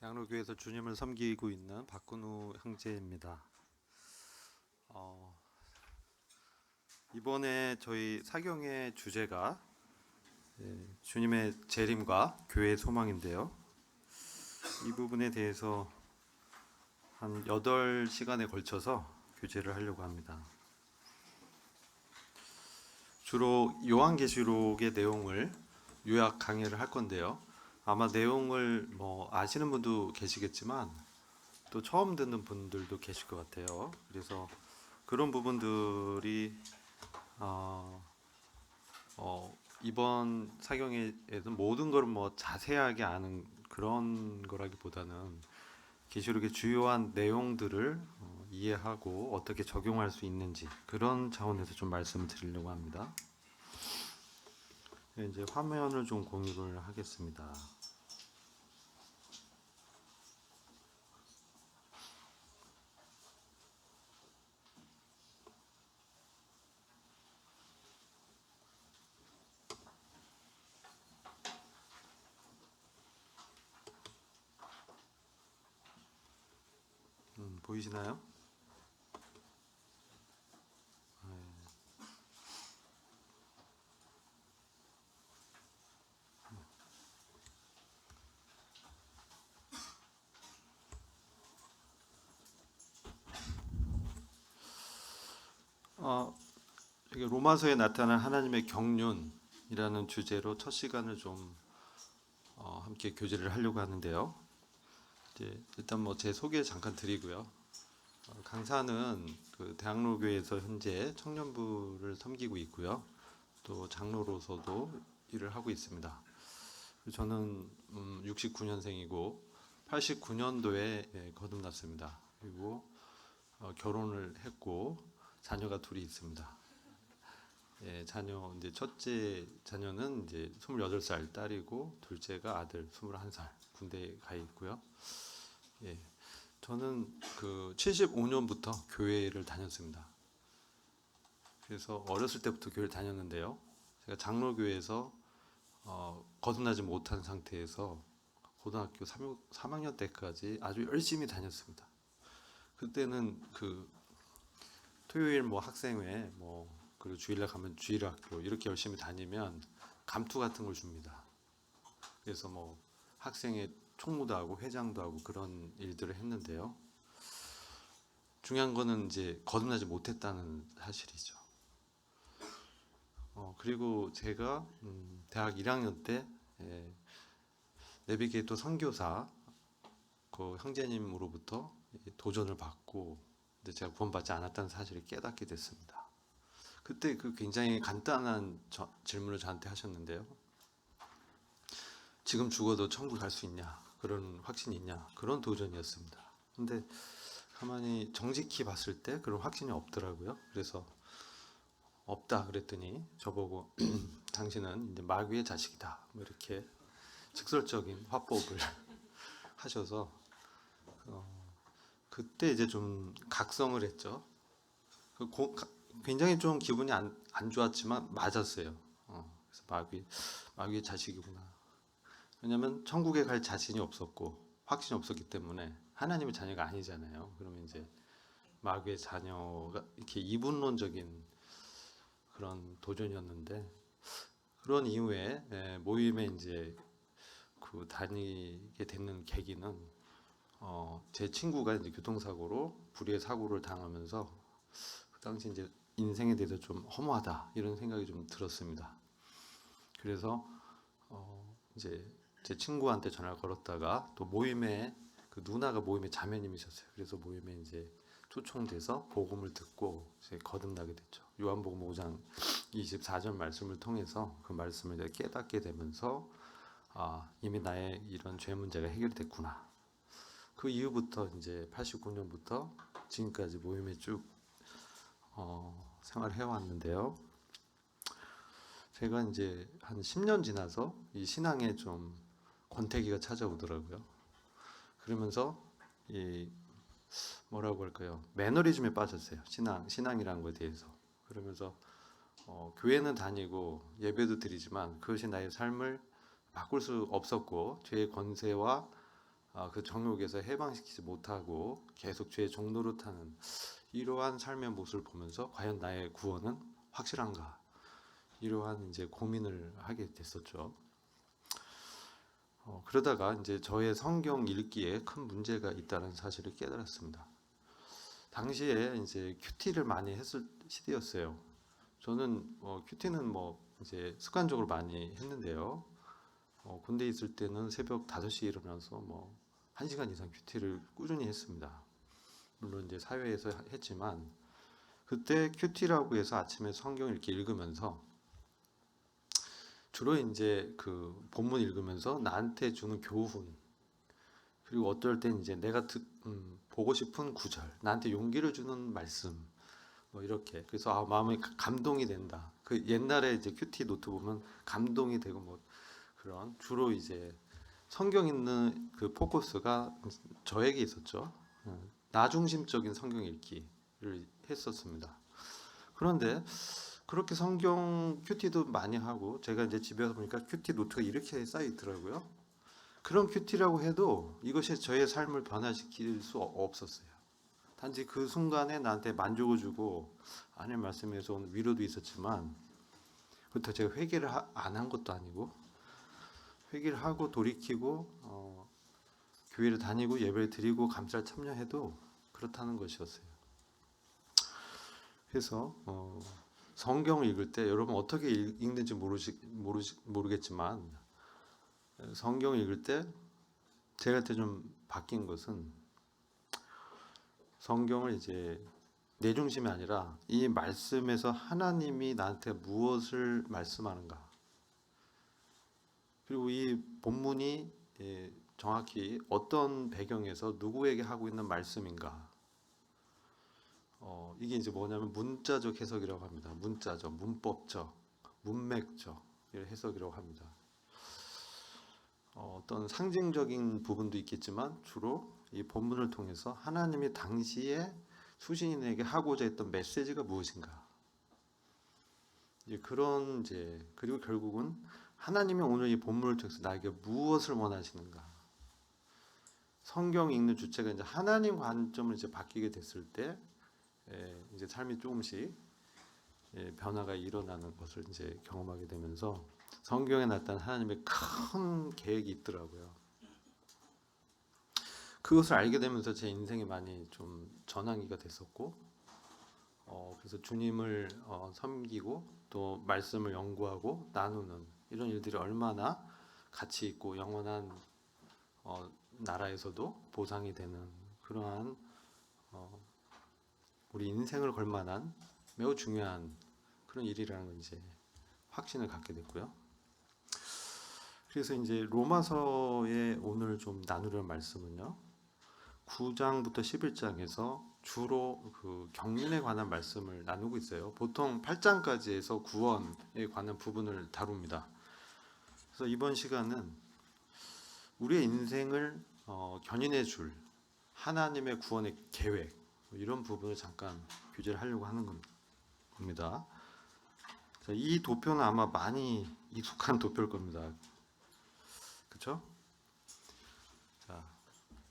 양로교에서 주님을 섬기고 있는 박근우 형제입니다. 이번에 저희 사경의 주제가 주님의 재림과 교회의 소망인데요. 이 부분에 대해서 한 8시간에 걸쳐서 교제를 하려고 합니다. 주로 요한계시록의 내용을 요약 강해를 할 건데요. 아마 내용을 아시는 분도 계시겠지만 또 처음 듣는 분들도 계실 것 같아요. 그래서 그런 부분들이 이번 사경에서 모든 걸 자세하게 아는 그런 거라기보다는 계시록의 주요한 내용들을 이해하고 어떻게 적용할 수 있는지 그런 차원에서 좀 말씀을 드리려고 합니다. 이제 화면을 좀 공유를 하겠습니다. 보이시나요? 이게 로마서에 나타난 하나님의 경륜이라는 주제로 첫 시간을 좀 함께 교제를 하려고 하는데요. 이제 일단 제 소개 잠깐 드리고요. 강사는 그 대학로교에서 현재 청년부를 섬기고 있고요. 또 장로로서도 일을 하고 있습니다. 저는 69년생이고 89년도에 거듭났습니다. 그리고 결혼을 했고 자녀가 둘이 있습니다. 자녀 이제 첫째 자녀는 이제 28살 딸이고 둘째가 아들 21살 군대에 가 있고요. 저는 그 75년부터 교회를 다녔습니다. 그래서 어렸을 때부터 교회를 다녔는데요. 제가 장로교에서 거듭나지 못한 상태에서 고등학교 3학년 때까지 아주 열심히 다녔습니다. 그때는 그 토요일 학생회 그리고 주일날 가면 주일학교 이렇게 열심히 다니면 감투 같은 걸 줍니다. 그래서 학생회 총무도 하고 회장도 하고 그런 일들을 했는데요. 중요한 거는 이제 거듭나지 못했다는 사실이죠. 그리고 제가 대학 1학년 때 내비게이터 선교사 그 형제님으로부터 도전을 받고 근데 제가 구원받지 않았다는 사실을 깨닫게 됐습니다. 그때 그 굉장히 간단한 질문을 저한테 하셨는데요. 지금 죽어도 천국 갈 수 있냐? 그런 확신이 있냐? 그런 도전이었습니다. 근데 가만히 정직히 봤을 때 그런 확신이 없더라고요. 그래서 없다 그랬더니 저보고 당신은 이제 마귀의 자식이다. 이렇게 직설적인 화법을 하셔서 그때 이제 좀 각성을 했죠. 굉장히 좀 기분이 안 좋았지만 맞았어요. 그래서 마귀의 자식이구나. 왜냐하면 천국에 갈 자신이 없었고 확신이 없었기 때문에 하나님의 자녀가 아니잖아요. 그러면 이제 마귀의 자녀가 이렇게 이분론적인 그런 도전이었는데 그런 이후에 모임에 이제 그 다니게 되는 계기는 제 친구가 이제 교통사고로 불의의 사고를 당하면서 그 당시 이제 인생에 대해서 좀 허무하다 이런 생각이 좀 들었습니다. 그래서 이제 제 친구한테 전화를 걸었다가 또 모임에 그 누나가 모임의 자매님이셨어요. 그래서 모임에 이제 초청돼서 복음을 듣고 이제 거듭나게 됐죠. 요한복음 5장 24절 말씀을 통해서 그 말씀을 이제 깨닫게 되면서 이미 나의 이런 죄 문제가 해결됐구나. 그 이후부터 이제 89년부터 지금까지 모임에 쭉 생활해 왔는데요. 제가 이제 한 10년 지나서 이 신앙에 좀 권태기가 찾아오더라고요. 그러면서 이 뭐라고 할까요? 매너리즘에 빠졌어요. 신앙이라는 거에 대해서. 그러면서 교회는 다니고 예배도 드리지만 그것이 나의 삶을 바꿀 수 없었고 죄의 권세와 그 정욕에서 해방시키지 못하고 계속 죄의 종로로 타는 이러한 삶의 모습을 보면서 과연 나의 구원은 확실한가? 이러한 이제 고민을 하게 됐었죠. 그러다가 이제 저의 성경 읽기에 큰 문제가 있다는 사실을 깨달았습니다. 당시에 이제 큐티를 많이 했을 시대였어요. 저는 큐티는 뭐 이제 습관적으로 많이 했는데요. 군대에 있을 때는 새벽 5시에 일어나서 뭐 1시간 이상 큐티를 꾸준히 했습니다. 물론 이제 사회에서 했지만 그때 큐티라고 해서 아침에 성경 이렇게 읽으면서 주로 이제 그 본문 읽으면서 나한테 주는 교훈, 그리고 어떨 땐 이제 내가 보고 싶은 구절, 나한테 용기를 주는 말씀, 뭐 이렇게. 그래서 마음이 감동이 된다. 그 옛날에 이제 큐티 노트 보면 감동이 되고 뭐 그런 주로 이제 성경 읽는 그 포커스가 저에게 있었죠. 나 중심적인 성경 읽기를 했었습니다. 그런데 그렇게 성경 큐티도 많이 하고 제가 이제 집에 서 보니까 큐티 노트가 이렇게 쌓여 있더라고요. 그런 큐티라고 해도 이것이 저의 삶을 변화시킬 수 없었어요. 단지 그 순간에 나한테 만족을 주고 하나님 말씀에서 온 위로도 있었지만 그렇다고 제가 회개를 안 한 것도 아니고 회개를 하고 돌이키고 교회를 다니고 예배를 드리고 감사를 참여해도 그렇다는 것이었어요. 그래서 성경을 읽을 때 여러분 어떻게 읽는지 모르겠지만 성경을 읽을 때 제가 때 좀 바뀐 것은 성경을 이제 내 중심이 아니라 이 말씀에서 하나님이 나한테 무엇을 말씀하는가, 그리고 이 본문이 정확히 어떤 배경에서 누구에게 하고 있는 말씀인가. 이게 이제 뭐냐면 문자적 해석이라고 합니다. 문자적, 문법적, 문맥적 해석이라고 합니다. 어떤 상징적인 부분도 있겠지만 주로 이 본문을 통해서 하나님이 당시에 수신인에게 하고자 했던 메시지가 무엇인가. 그런 이제 그리고 결국은 하나님이 오늘 이 본문을 통해서 나에게 무엇을 원하시는가. 성경 읽는 주체가 이제 하나님 관점을 이제 바뀌게 됐을 때 이제 삶이 조금씩 변화가 일어나는 것을 이제 경험하게 되면서 성경에 나타난 하나님의 큰 계획이 있더라고요. 그것을 알게 되면서 제 인생이 많이 좀 전환기가 됐었고, 그래서 주님을 섬기고 또 말씀을 연구하고 나누는 이런 일들이 얼마나 가치 있고 영원한 나라에서도 보상이 되는 그러한 우리 인생을 걸 만한 매우 중요한 그런 일이라는 걸 이제 확신을 갖게 됐고요. 그래서 이제 로마서에 오늘 좀 나누려는 말씀은요. 9장부터 11장에서 주로 그 경륜에 관한 말씀을 나누고 있어요. 보통 8장까지 해서 구원에 관한 부분을 다룹니다. 그래서 이번 시간은 우리의 인생을 견인해 줄 하나님의 구원의 계획, 이런 부분을 잠깐 교제를 하려고 하는 겁니다. 자, 이 도표는 아마 많이 익숙한 도표일 겁니다. 그렇죠? 자,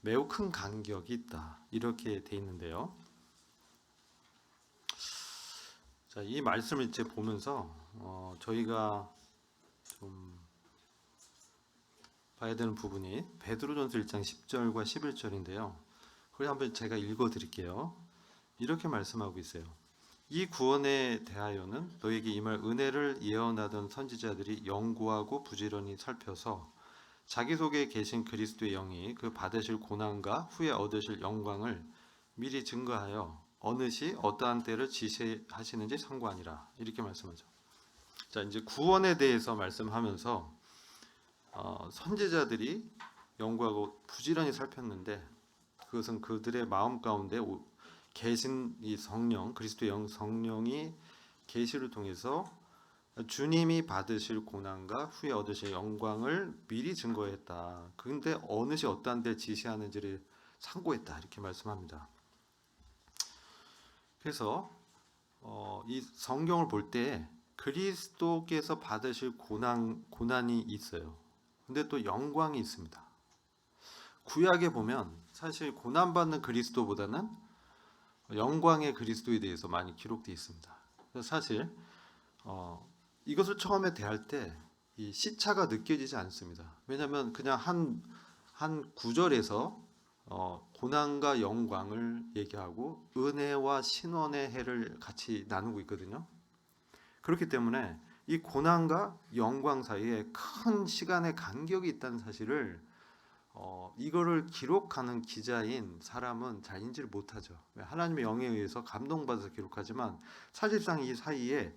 매우 큰 간격이 있다. 이렇게 돼 있는데요. 자, 이 말씀을 이제 보면서 저희가 좀 봐야 되는 부분이 베드로전서 1장 10절과 11절인데요. 그걸 한번 제가 읽어 드릴게요. 이렇게 말씀하고 있어요. 이 구원에 대하여는 너에게 임할 은혜를 예언하던 선지자들이 연구하고 부지런히 살펴서 자기 속에 계신 그리스도의 영이 그 받으실 고난과 후에 얻으실 영광을 미리 증거하여 어느 시 어떠한 때를 지시하시는지 상고하니라. 이렇게 말씀하죠. 자, 이제 구원에 대해서 말씀하면서 선지자들이 연구하고 부지런히 살폈는데 그것은 그들의 마음 가운데 계신 이 성령, 그리스도의 성령이 계시를 통해서 주님이 받으실 고난과 후에 얻으실 영광을 미리 증거했다. 그런데 어느 시 어떠한 데 지시하는지를 상고했다. 이렇게 말씀합니다. 그래서 이 성경을 볼 때 그리스도께서 받으실 고난이 있어요. 근데 또 영광이 있습니다. 구약에 보면 사실 고난받는 그리스도보다는 영광의 그리스도에 대해서 많이 기록되어 있습니다. 그래서 사실 이것을 처음에 대할 때 이 시차가 느껴지지 않습니다. 왜냐하면 그냥 한 구절에서 고난과 영광을 얘기하고 은혜와 신원의 해를 같이 나누고 있거든요. 그렇기 때문에 이 고난과 영광 사이에 큰 시간의 간격이 있다는 사실을 이거를 기록하는 기자인 사람은 잘 인지를 못하죠. 하나님의 영에 의해서 감동받아서 기록하지만 사실상 이 사이에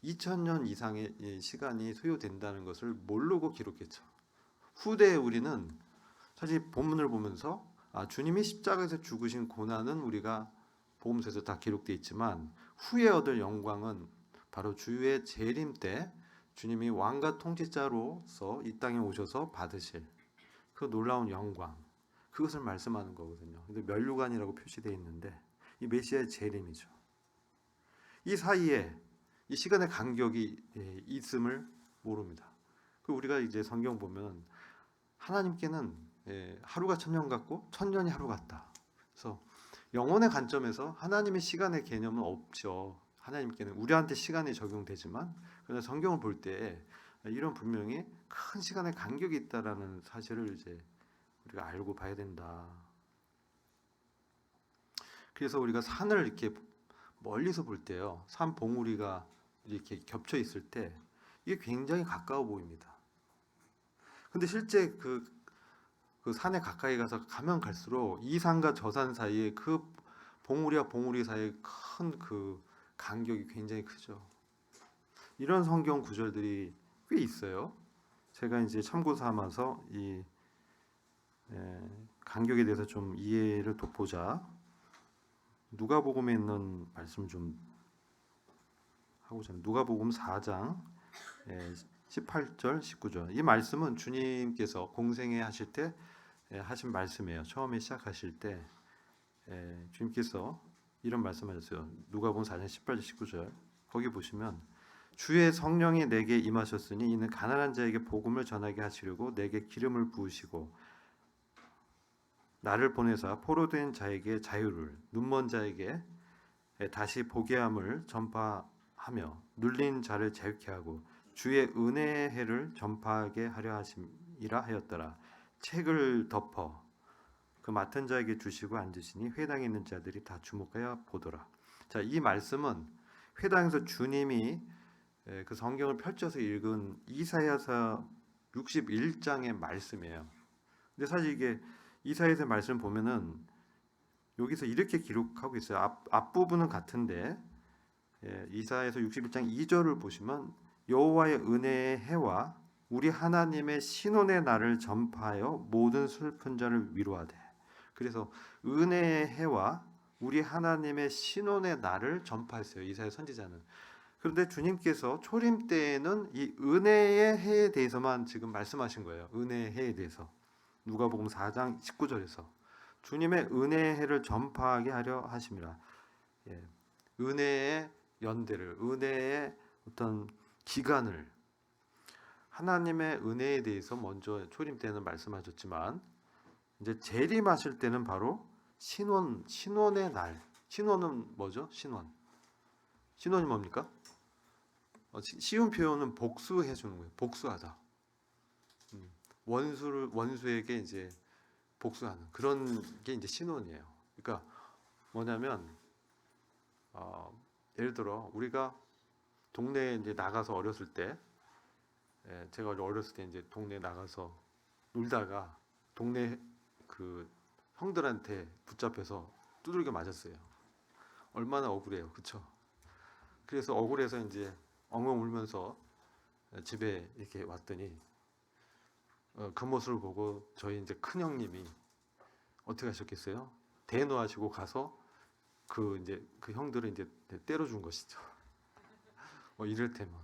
2000년 이상의 시간이 소요된다는 것을 모르고 기록했죠. 후대에 우리는 사실 본문을 보면서 주님이 십자가에서 죽으신 고난은 우리가 복음서에서 다 기록되어 있지만 후에 얻을 영광은 바로 주의 재림 때 주님이 왕과 통치자로서 이 땅에 오셔서 받으실 그 놀라운 영광, 그것을 말씀하는 거거든요. 근데 면류관이라고 표시되어 있는데 이 메시아의 재림이죠. 이 사이에 이 시간의 간격이 있음을 모릅니다. 그 우리가 이제 성경 보면 하나님께는 하루가 천년 같고 천년이 하루 같다. 그래서 영혼의 관점에서 하나님의 시간의 개념은 없죠. 하나님께는 우리한테 시간이 적용되지만 그러나 성경을 볼 때 이런 분명히 큰 시간의 간격이 있다라는 사실을 이제 우리가 알고 봐야 된다. 그래서 우리가 산을 이렇게 멀리서 볼 때요, 산 봉우리가 이렇게 겹쳐 있을 때 이게 굉장히 가까워 보입니다. 근데 실제 그 산에 가까이 가서 가면 갈수록 이 산과 저 산 사이에 그 봉우리와 봉우리 사이에 큰 그 간격이 굉장히 크죠. 이런 성경 구절들이 꽤 있어요. 제가 이제 참고 삼아서 이 간격에 대해서 좀 이해를 돋보자 누가복음에 있는 말씀 좀 하고자 합니다. 누가복음 4장 18절 19절. 이 말씀은 주님께서 공생애 하실 때 하신 말씀이에요. 처음에 시작하실 때 주님께서 이런 말씀하셨어요. 누가복음 4장 18절 19절. 거기 보시면 주의 성령이 내게 임하셨으니 이는 가난한 자에게 복음을 전하게 하시려고 내게 기름을 부으시고 나를 보내사 포로된 자에게 자유를, 눈먼 자에게 다시 보게 함을 전파하며 눌린 자를 자유케 하고 주의 은혜의 해를 전파하게 하려 하심이라 하였더라. 책을 덮어 그 맡은 자에게 주시고 앉으시니 회당에 있는 자들이 다 주목하여 보더라. 자, 이 말씀은 회당에서 주님이 그 성경을 펼쳐서 읽은 이사야서 61장의 말씀이에요. 근데 사실 이게 이사야서의 말씀 보면은 여기서 이렇게 기록하고 있어요. 앞부분은 같은데 이사야서 61장 2절을 보시면 여호와의 은혜의 해와 우리 하나님의 신원의 날을 전파하여 모든 슬픈 자를 위로하되. 그래서 은혜의 해와 우리 하나님의 신원의 날을 전파했어요. 이사야 선지자는. 그런데 주님께서 초림 때에는 이 은혜의 해에 대해서만 지금 말씀하신 거예요. 은혜의 해에 대해서. 누가복음 4장 19절에서 주님의 은혜의 해를 전파하게 하려 하심이라. 은혜의 연대를, 은혜의 어떤 기간을, 하나님의 은혜에 대해서 먼저 초림 때는 말씀하셨지만 이제 재림하실 때는 바로 신원의 날. 신원은 뭐죠? 신원이 뭡니까? 쉬운 표현은 복수해 주는 거예요. 복수하다. 원수에게 이제 복수하는 그런 게 이제 신원이에요. 그러니까 뭐냐면 예를 들어 우리가 동네에 이제 나가서 어렸을 때, 제가 어렸을 때 이제 동네에 나가서 놀다가 동네 그 형들한테 붙잡혀서 두들겨 맞았어요. 얼마나 억울해요, 그렇죠? 그래서 억울해서 이제 엉엉 울면서 집에 이렇게 왔더니 그 모습을 보고 저희 이제 큰 형님이 어떻게 하셨겠어요? 대노하시고 가서 그 형들을 이제 때려준 것이죠. 이를테면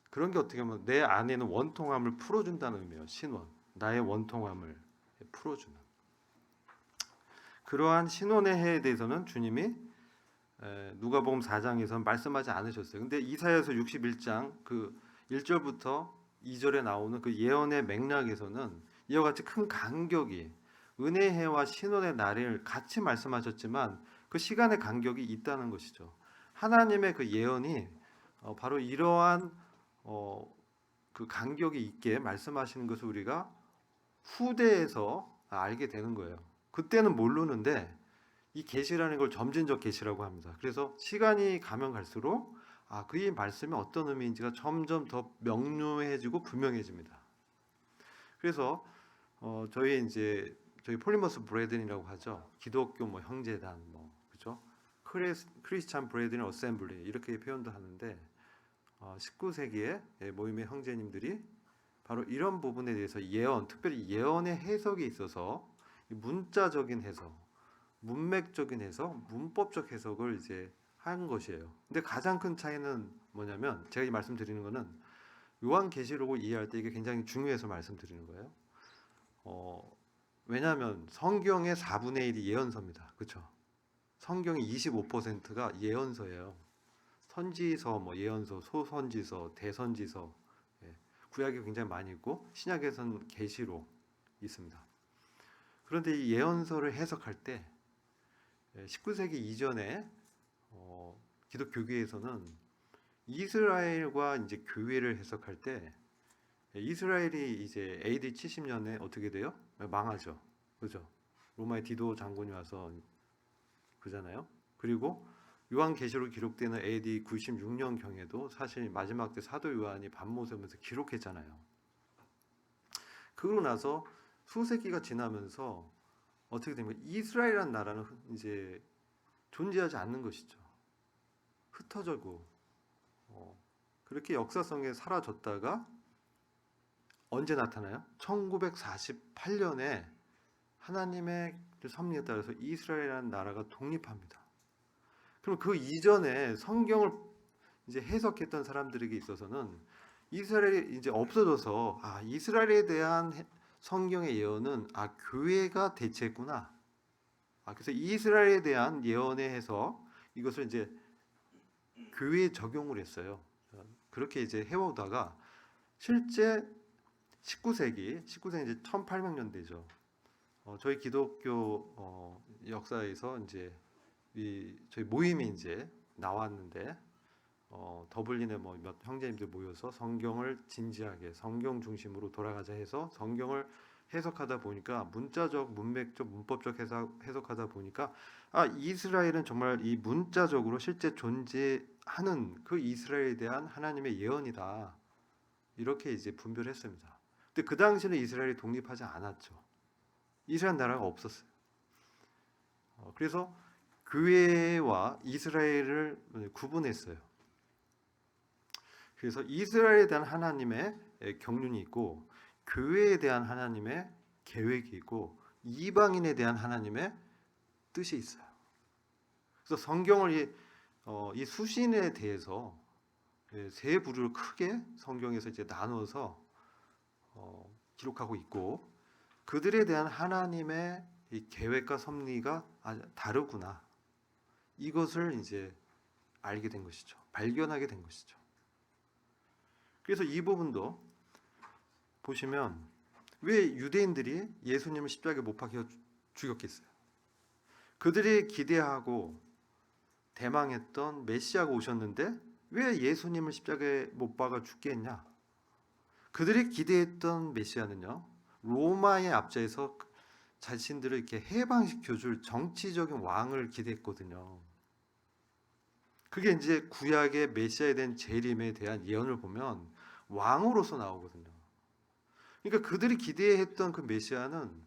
그런 게 어떻게 보면 내 안에는 원통함을 풀어준다는 의미예요. 신원, 나의 원통함을 풀어주는 그러한 신원의 해에 대해서는 주님이 누가복음 4장에서 말씀하지 않으셨어요. 근데 이사야서 61장 그 1절부터 2절에 나오는 그 예언의 맥락에서는 이와 같이 큰 간격이, 은혜의 해와 신혼의 날을 같이 말씀하셨지만 그 시간의 간격이 있다는 것이죠. 하나님의 그 예언이 바로 이러한 그 간격이 있게 말씀하시는 것을 우리가 후대에서 알게 되는 거예요. 그때는 모르는데 이 계시라는 걸 점진적 계시라고 합니다. 그래서 시간이 가면 갈수록 그의 말씀이 어떤 의미인지가 점점 더 명료해지고 분명해집니다. 그래서 저희 폴리머스 브레든이라고 하죠. 기독교 형제단 그죠? 크리스찬 브레든 어셈블리 이렇게 표현도 하는데 19세기의 모임의 형제님들이 바로 이런 부분에 대해서 예언, 특별히 예언의 해석에 있어서 문자적인 해석, 문맥적인 해석, 문법적 해석을 이제 한 것이에요. 근데 가장 큰 차이는 뭐냐면 제가 이 말씀드리는 거는 요한계시록을 이해할 때 이게 굉장히 중요해서 말씀드리는 거예요. 왜냐하면 성경의 4분의 1이 예언서입니다. 그렇죠? 성경의 25%가 예언서예요. 선지서, 예언서, 소선지서, 대선지서, 구약에 굉장히 많이 있고 신약에서는 계시록 있습니다. 그런데 이 예언서를 해석할 때 19세기 이전에 기독교계에서는 이스라엘과 이제 교회를 해석할 때 이스라엘이 이제 AD 70년에 어떻게 돼요? 망하죠. 그죠? 로마의 디도 장군이 와서 그잖아요. 그리고 요한계시록 기록되는 AD 96년 경에도 사실 마지막 때 사도 요한이 밤모섬에서 기록했잖아요. 그러고 나서 수세기가 지나면서 어떻게 됩니까? 이스라엘이라는 나라는 이제 존재하지 않는 것이죠. 흩어져고 그렇게 역사성에 사라졌다가 언제 나타나요? 1948년에 하나님의 섭리에 따라서 이스라엘이라는 나라가 독립합니다. 그럼 그 이전에 성경을 이제 해석했던 사람들에게 있어서는 이스라엘이 이제 없어져서 이스라엘에 대한 성경의 예언은 교회가 대체했구나. 그래서 이스라엘에 대한 예언의 해석 이것을 이제 교회에 적용을 했어요. 그렇게 이제 해오다가 실제 19세기 이제 1800년대죠. 저희 기독교 역사에서 이제 저희 모임이 이제 나왔는데 더블린에 몇 형제님들 모여서 성경을 진지하게 성경 중심으로 돌아가자 해서 성경을 해석하다 보니까 문자적, 문맥적, 문법적 해석하다 보니까 이스라엘은 정말 이 문자적으로 실제 존재하는 그 이스라엘에 대한 하나님의 예언이다. 이렇게 이제 분별했습니다. 근데 그 당시에는 이스라엘이 독립하지 않았죠. 이스라엘 나라가 없었어요. 그래서 교회와 이스라엘을 구분했어요. 그래서 이스라엘에 대한 하나님의 경륜이 있고 교회에 대한 하나님의 계획이 있고 이방인에 대한 하나님의 뜻이 있어요. 그래서 성경을 이 수신에 대해서 세 부류를 크게 성경에서 이제 나눠서 기록하고 있고 그들에 대한 하나님의 이 계획과 섭리가 다르구나. 이것을 이제 알게 된 것이죠. 발견하게 된 것이죠. 그래서 이 부분도 보시면 왜 유대인들이 예수님을 십자가에 못 박혀 죽였겠어요? 그들이 기대하고 대망했던 메시아가 오셨는데 왜 예수님을 십자가에 못 박아 죽겠냐? 그들이 기대했던 메시아는요. 로마의 압제에서 자신들을 이렇게 해방시켜줄 정치적인 왕을 기대했거든요. 그게 이제 구약의 메시아에 대한 재림에 대한 예언을 보면 왕으로서 나오거든요. 그러니까 그들이 기대했던 그 메시아는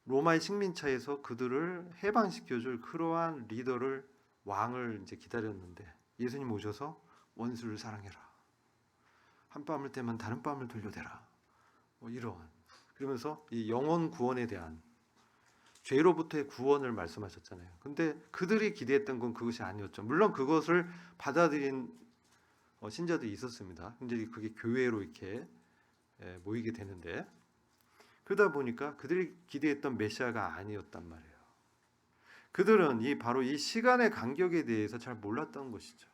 로마의 식민차에서 그들을 해방시켜줄 그러한 리더를 왕을 이제 기다렸는데 예수님 오셔서 원수를 사랑해라. 한 뺨을 떼면 다른 뺨을 돌려대라. 이러한 그러면서 이 영혼 구원에 대한 죄로부터의 구원을 말씀하셨잖아요. 근데 그들이 기대했던 건 그것이 아니었죠. 물론 그것을 받아들인 신자들이 있었습니다. 근데 그게 교회로 이렇게 모이게 되는데 그러다 보니까 그들이 기대했던 메시아가 아니었단 말이에요. 그들은 바로 이 시간의 간격에 대해서 잘 몰랐던 것이죠.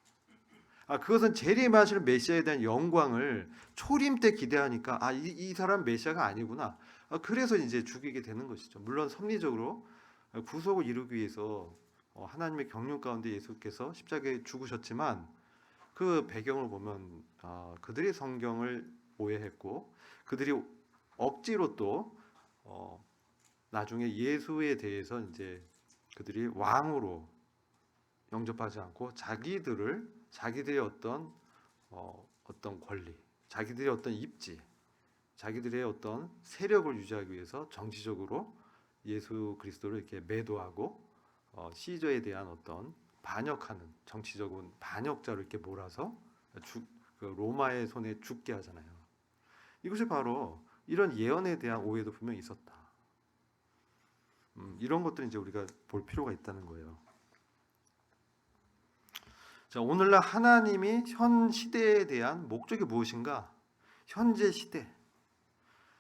그것은 재림하실 메시아에 대한 영광을 초림 때 기대하니까 이 사람 메시아가 아니구나. 그래서 이제 죽이게 되는 것이죠. 물론 섭리적으로 구속을 이루기 위해서 하나님의 경륜 가운데 예수께서 십자가에 죽으셨지만 그 배경을 보면 그들이 성경을 오해했고 그들이 억지로 또 나중에 예수에 대해서 이제 그들이 왕으로 영접하지 않고 자기들의 어떤 권리, 자기들의 어떤 입지, 자기들의 어떤 세력을 유지하기 위해서 정치적으로 예수 그리스도를 이렇게 매도하고 시저에 대한 어떤 반역하는 정치적인 반역자를 이렇게 몰아서 그 로마의 손에 죽게 하잖아요. 이것이 바로 이런 예언에 대한 오해도 분명히 있었다. 이런 것들을 이제 우리가 볼 필요가 있다는 거예요. 자, 오늘날 하나님이 현 시대에 대한 목적이 무엇인가? 현재 시대.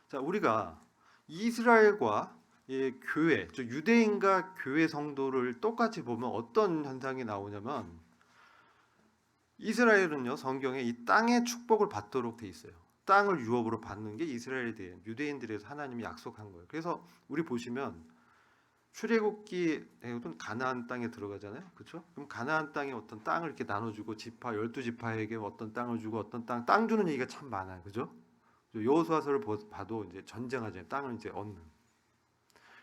자, 우리가 이스라엘과 교회, 즉 유대인과 교회 성도를 똑같이 보면 어떤 현상이 나오냐면 이스라엘은요 성경에 이 땅의 축복을 받도록 돼 있어요. 땅을 유업으로 받는 게 이스라엘에 대한 유대인들에서 하나님이 약속한 거예요. 그래서 우리 보시면 출애굽기에는 가나안 땅에 들어가잖아요. 그렇죠? 그럼 가나안 땅에 어떤 땅을 이렇게 나눠주고 지파 12지파에게 어떤 땅을 주고 어떤 땅 주는 얘기가 참 많아요. 그죠? 여호수아서를 봐도 이제 전쟁하잖아요. 땅을 이제 얻는.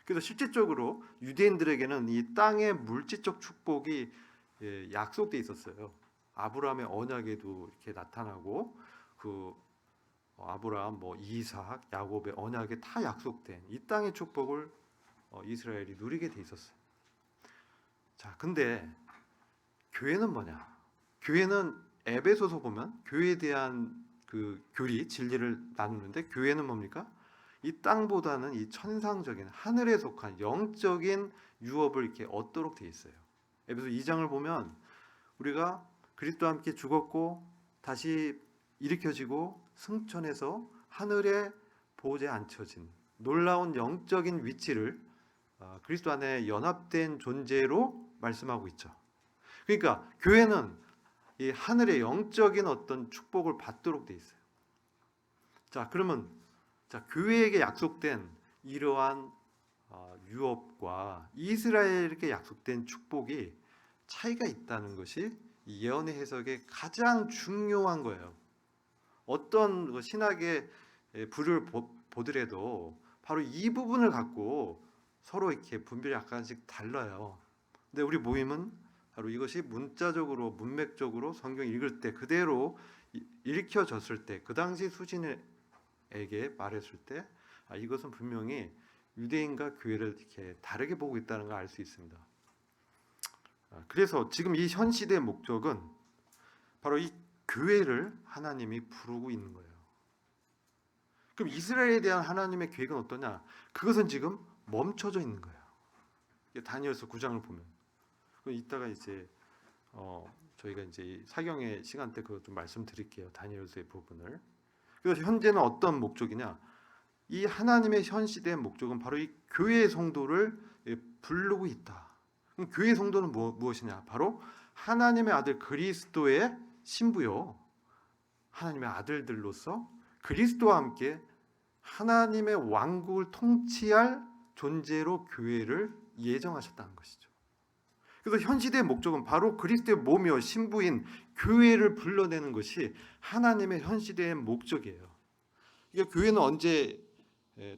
그래서 실질적으로 유대인들에게는 이 땅의 물질적 축복이 약속돼 있었어요. 아브라함의 언약에도 이렇게 나타나고 그 아브라함, 이삭, 야곱의 언약에 다 약속된 이 땅의 축복을 이스라엘이 누리게 돼 있었어요. 자, 근데 교회는 뭐냐? 교회는 에베소서 보면 교회에 대한 그 교리, 진리를 나누는데 교회는 뭡니까? 이 땅보다는 이 천상적인 하늘에 속한 영적인 유업을 이렇게 얻도록 돼 있어요. 에베소 2장을 보면 우리가 그리스도와 함께 죽었고 다시 일으켜지고 승천해서 하늘의 보좌에 앉혀진 놀라운 영적인 위치를 그리스도 안에 연합된 존재로 말씀하고 있죠. 그러니까 교회는 이 하늘의 영적인 어떤 축복을 받도록 돼 있어요. 자, 그러면 교회에게 약속된 이러한 유업과 이스라엘에게 약속된 축복이 차이가 있다는 것이 이 예언의 해석의 가장 중요한 거예요. 어떤 신학의 부를 보더라도 바로 이 부분을 갖고 서로 이렇게 분별이 약간씩 달라요. 근데 우리 모임은 바로 이것이 문자적으로 문맥적으로 성경 읽을 때 그대로 읽혀졌을 때 그 당시 수진에게 말했을 때 이것은 분명히 유대인과 교회를 이렇게 다르게 보고 있다는 걸 알 수 있습니다. 그래서 지금 이 현 시대의 목적은 바로 이 교회를 하나님이 부르고 있는 거예요. 그럼 이스라엘에 대한 하나님의 계획은 어떠냐? 그것은 지금 멈춰져 있는 거예요. 다니엘서 9장을 보면 이따가 이제 저희가 이제 사경의 시간 때 그거 좀 말씀드릴게요. 다니엘서의 부분을. 그래서 현재는 어떤 목적이냐? 이 하나님의 현 시대의 목적은 바로 이 교회의 성도를 부르고 있다. 그럼 교회의 성도는 무엇이냐? 바로 하나님의 아들 그리스도의 신부요. 하나님의 아들들로서 그리스도와 함께 하나님의 왕국을 통치할 존재로 교회를 예정하셨다는 것이죠. 그래서 현 시대의 목적은 바로 그리스도의 몸이요 신부인 교회를 불러내는 것이 하나님의 현 시대의 목적이에요. 이게 교회는 언제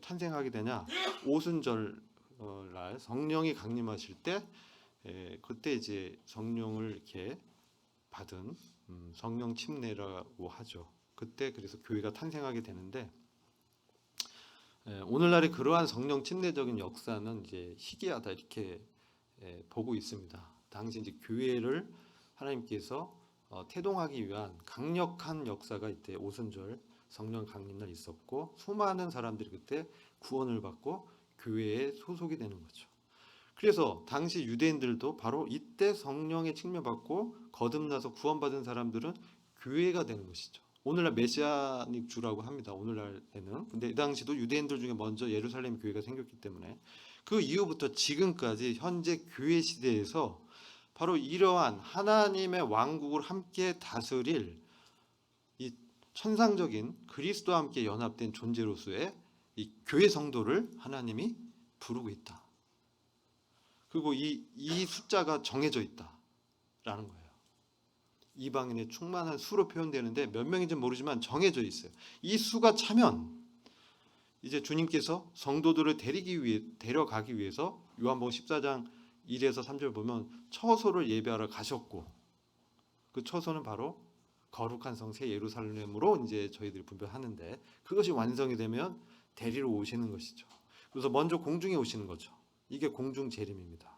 탄생하게 되냐? 오순절 날 성령이 강림하실 때 그때 이제 성령을 이렇게 받은 성령 침례라고 하죠. 그때 그래서 교회가 탄생하게 되는데 오늘날의 그러한 성령 침례적인 역사는 이제 희귀하다 이렇게 보고 있습니다. 당시 이제 교회를 하나님께서 태동하기 위한 강력한 역사가 이때 오순절 성령 강림날 있었고 수많은 사람들이 그때 구원을 받고 교회에 소속이 되는 거죠. 그래서 당시 유대인들도 바로 이때 성령에 칭면받고 거듭나서 구원받은 사람들은 교회가 되는 것이죠. 오늘날 메시아닉 주라고 합니다. 오늘날에는. 근데 이 당시도 유대인들 중에 먼저 예루살렘 교회가 생겼기 때문에 그 이후부터 지금까지 현재 교회 시대에서 바로 이러한 하나님의 왕국을 함께 다스릴 이 천상적인 그리스도와 함께 연합된 존재로서의 이 교회 성도를 하나님이 부르고 있다. 그리고 이 숫자가 정해져 있다라는 거예요. 이방인의 충만한 수로 표현되는데 몇 명인지 모르지만 정해져 있어요. 이 수가 차면 이제 주님께서 성도들을 데려가기 위해서 요한복음 14장 1에서 3절 보면 처소를 예배하러 가셨고, 그 처소는 바로 거룩한 성 새 예루살렘으로 이제 저희들이 분별하는데, 그것이 완성이 되면 데리러 오시는 것이죠. 그래서 먼저 공중에 오시는 거죠. 이게 공중 재림입니다.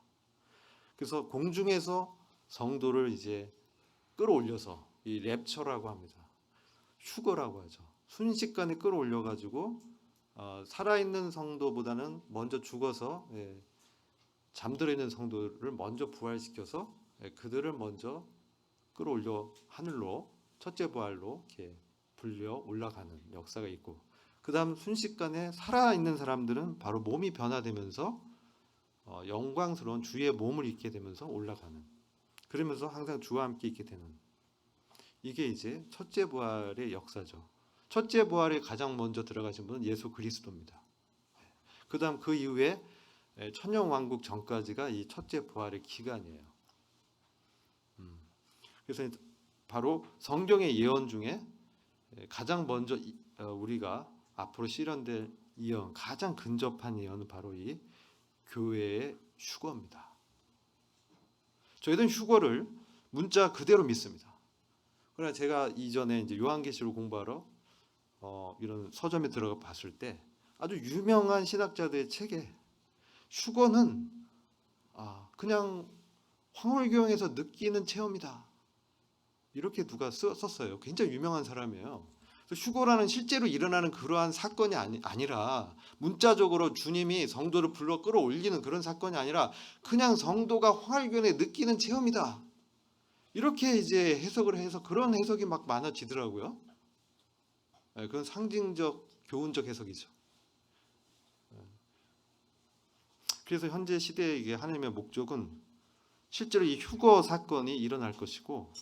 그래서 공중에서 성도를 이제 끌어올려서 이 랩처라고 합니다. 휴거라고 하죠. 순식간에 끌어올려 가지고 살아있는 성도보다는 먼저 죽어서 잠들어 있는 성도를 먼저 부활시켜서 그들을 먼저 끌어올려 하늘로 첫째 부활로 이렇게 불려 올라가는 역사가 있고, 그 다음 순식간에 살아있는 사람들은 바로 몸이 변화되면서 영광스러운 주의 몸을 입게 되면서 올라가는, 그러면서 항상 주와 함께 있게 되는, 이게 이제 첫째 부활의 역사죠. 첫째 부활에 가장 먼저 들어가신 분은 예수 그리스도입니다. 그 다음 그 이후에 천년왕국 전까지가 이 첫째 부활의 기간이에요. 그래서 바로 성경의 예언 중에 가장 먼저 우리가 앞으로 실현될 예언, 가장 근접한 예언은 바로 이 교회의 휴거입니다. 저희들은 휴거를 문자 그대로 믿습니다. 그러나 제가 이전에 이제 요한계시록 공부하러 이런 서점에 들어가 봤을 때 아주 유명한 신학자들의 책에 휴거는 그냥 황홀교회에서 느끼는 체험이다, 이렇게 누가 썼어요. 굉장히 유명한 사람이에요. 휴거라는 실제로 일어나는 그러한 사건이 아니라, 문자적으로 주님이 성도를 불러 끌어올리는 그런 사건이 아니라 그냥 성도가 황홀교회에 느끼는 체험이다, 이렇게 이제 해석을 해서 그런 해석이 막 많아지더라고요. 그건 상징적, 교훈적 해석이죠. 그래서 현재 시대의 하나님의 목적은 실제로 이 휴거 사건이 일어날 것이고,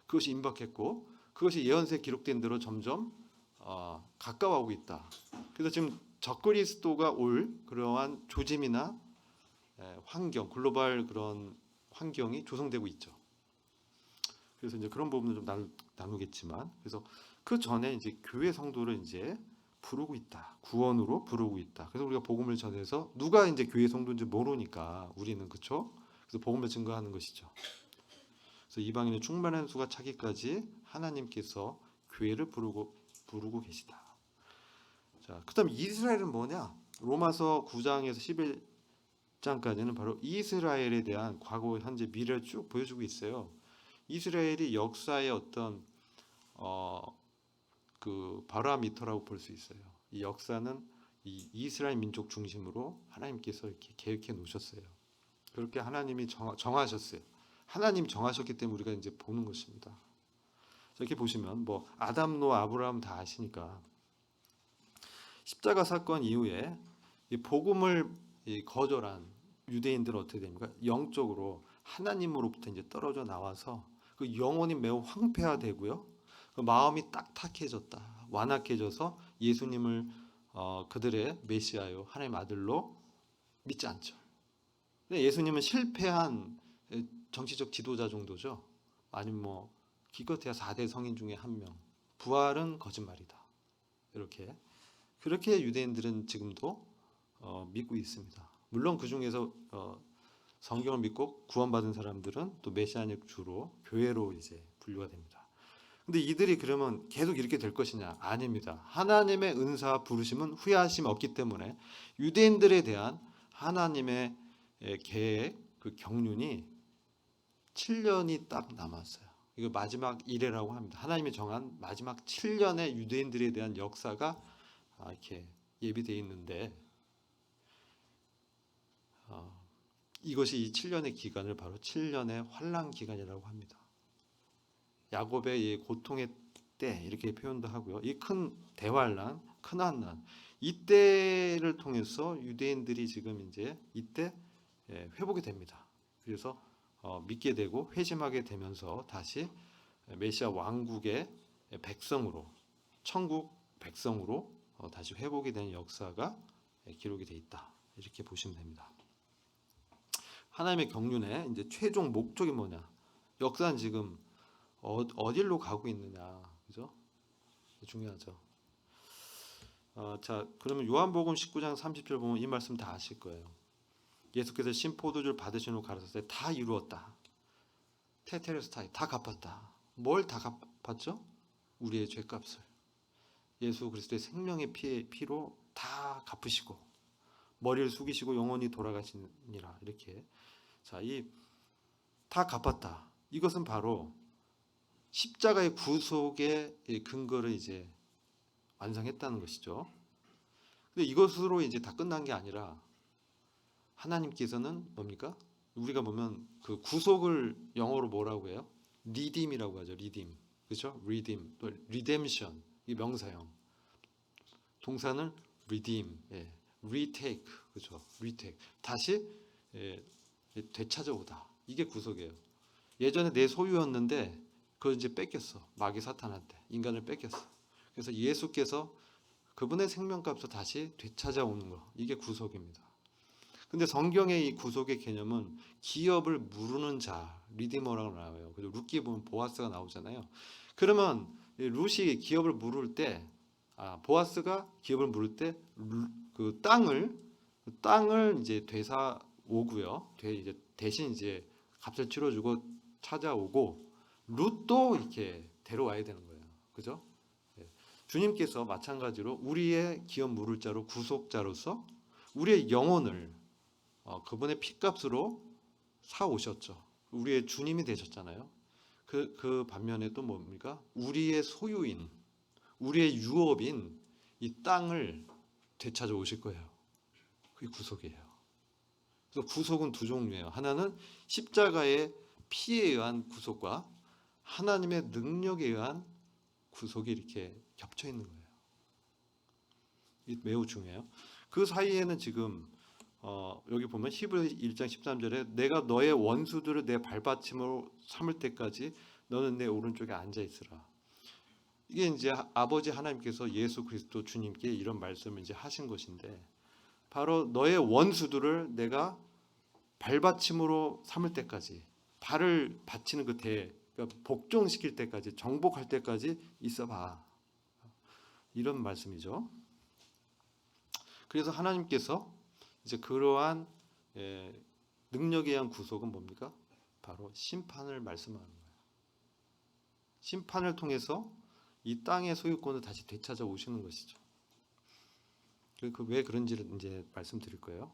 그것이 임박했고, 그것이 예언서에 기록된 대로 점점 가까워오고 있다. 그래서 지금 적그리스도가 올 그러한 조짐이나 환경, 글로벌 그런 환경이 조성되고 있죠. 그래서 이제 그런 부분을 좀 나누겠지만, 그래서 그 전에 이제 교회 성도를 이제 부르고 있다, 구원으로 부르고 있다. 그래서 우리가 복음을 전해서 누가 이제 교회 성도인지 모르니까 우리는, 그렇죠? 그래서 복음을 증거하는 것이죠. 그래서 이방인의 충만한 수가 차기까지 하나님께서 교회를 부르고 계시다. 자, 그다음 이스라엘은 뭐냐? 로마서 9장에서 11장까지는 바로 이스라엘에 대한 과거, 현재, 미래를 쭉 보여주고 있어요. 이스라엘이 역사의 어떤 그 바로미터라고 볼 수 있어요. 이 역사는 이 이스라엘 민족 중심으로 하나님께서 이렇게 계획해 놓으셨어요. 그렇게 하나님이 정하셨어요. 하나님 정하셨기 때문에 우리가 이제 보는 것입니다. 이렇게 보시면 뭐 아담, 노아, 아브라함 다 아시니까, 십자가 사건 이후에 이 복음을 거절한 유대인들은 어떻게 됩니까? 영적으로 하나님으로부터 이제 떨어져 나와서 그 영혼이 매우 황폐화되고요. 그 마음이 딱딱해졌다, 완악해져서 예수님을 그들의 메시아요, 하나님 아들로 믿지 않죠. 예수님은 실패한 정치적 지도자 정도죠. 아니면 뭐 기껏해야 4대 성인 중에 한 명. 부활은 거짓말이다. 그렇게 유대인들은 지금도 믿고 있습니다. 물론 그 중에서 성경을 믿고 구원받은 사람들은 또 메시아닉 주로 교회로 이제 분류가 됩니다. 근데 이들이 그러면 계속 이렇게 될 것이냐? 아닙니다. 하나님의 은사와 부르심은 후회하심이 없기 때문에 유대인들에 대한 하나님의 계획, 그 경륜이 7년이 딱 남았어요. 이거 마지막 이래라고 합니다. 하나님이 정한 마지막 7년의 유대인들에 대한 역사가 이렇게 예비되어 있는데, 이것이 이 7년의 기간을 바로 7년의 환난 기간이라고 합니다. 야곱의 이 고통의 때, 이렇게 표현도 하고요. 이 큰 대환난, 큰 환난, 이때를 통해서 유대인들이 지금 이제 이때 회복이 됩니다. 그래서 믿게 되고 회심하게 되면서 다시 메시아 왕국의 백성으로, 천국 백성으로 다시 회복이 되는 역사가 기록이 돼 있다. 이렇게 보시면 됩니다. 하나님의 경륜의 이제 최종 목적이 뭐냐? 역사는 지금 어디로 가고 있느냐, 그죠? 중요하죠. 자, 그러면 요한복음 19장 30절 보면 이 말씀 다 아실 거예요. 예수께서 신포도주를 받으신 후 가라사대 다 이루었다. 테텔레스타이 다 갚았다. 뭘 다 갚았죠? 우리의 죄값을. 예수 그리스도의 생명의 피로 다 갚으시고 머리를 숙이시고 영원히 돌아가시니라. 이렇게. 자, 이 다 갚았다. 이것은 바로 십자가의 구속의 근거를 이제 완성했다는 것이죠. 근데 이것으로 이제 다 끝난 게 아니라 하나님께서는 뭡니까? 우리가 보면 그 구속을 영어로 뭐라고 해요? 리딤이라고 하죠. 리딤. 그렇죠? 리딤 또 리뎀션. 이 명사형. 동사는 redeem, 예. retake, 그렇죠? retake. 다시 되찾아오다. 이게 구속이에요. 예전에 내 소유였는데 그걸 이제 뺏겼어. 마귀 사탄한테 인간을 뺏겼어. 그래서 예수께서 그분의 생명값을 다시 되찾아오는 거. 이게 구속입니다. 근데 성경의 이 구속의 개념은 기업을 무르는 자, 리디머라고 나와요. 그리고 룻기 보면 보아스가 나오잖아요. 그러면 룻이 기업을 물을 때, 보아스가 기업을 물을 때 그 땅을 이제 되사 오고요. 이제 대신 이제 값을 치러주고 찾아오고 룻도 이렇게 데려와야 되는 거예요. 그죠? 주님께서 마찬가지로 우리의 기업 물을 자로 구속자로서 우리의 영혼을 그분의 피값으로 사 오셨죠. 우리의 주님이 되셨잖아요. 그 반면에 또 뭡니까? 우리의 소유인, 우리의 유업인 이 땅을 되찾아 오실 거예요. 그게 구속이에요. 그래서 구속은 두 종류예요. 하나는 십자가의 피에 의한 구속과 하나님의 능력에 의한 구속이 이렇게 겹쳐 있는 거예요. 이게 매우 중요해요. 그 사이에는 지금 여기 보면 히브리 1장 13절에 내가 너의 원수들을 내 발받침으로 삼을 때까지 너는 내 오른쪽에 앉아 있으라. 이게 이제 아버지 하나님께서 예수 그리스도 주님께 이런 말씀을 이제 하신 것인데 바로 너의 원수들을 내가 발받침으로 삼을 때까지 발을 받치는 그 그러니까 복종시킬 때까지 정복할 때까지 있어봐. 이런 말씀이죠. 그래서 하나님께서 이제 그러한 능력에 의한 구속은 뭡니까? 바로 심판을 말씀하는 거예요. 심판을 통해서 이 땅의 소유권을 다시 되찾아 오시는 것이죠. 왜 그런지를 이제 말씀드릴 거예요.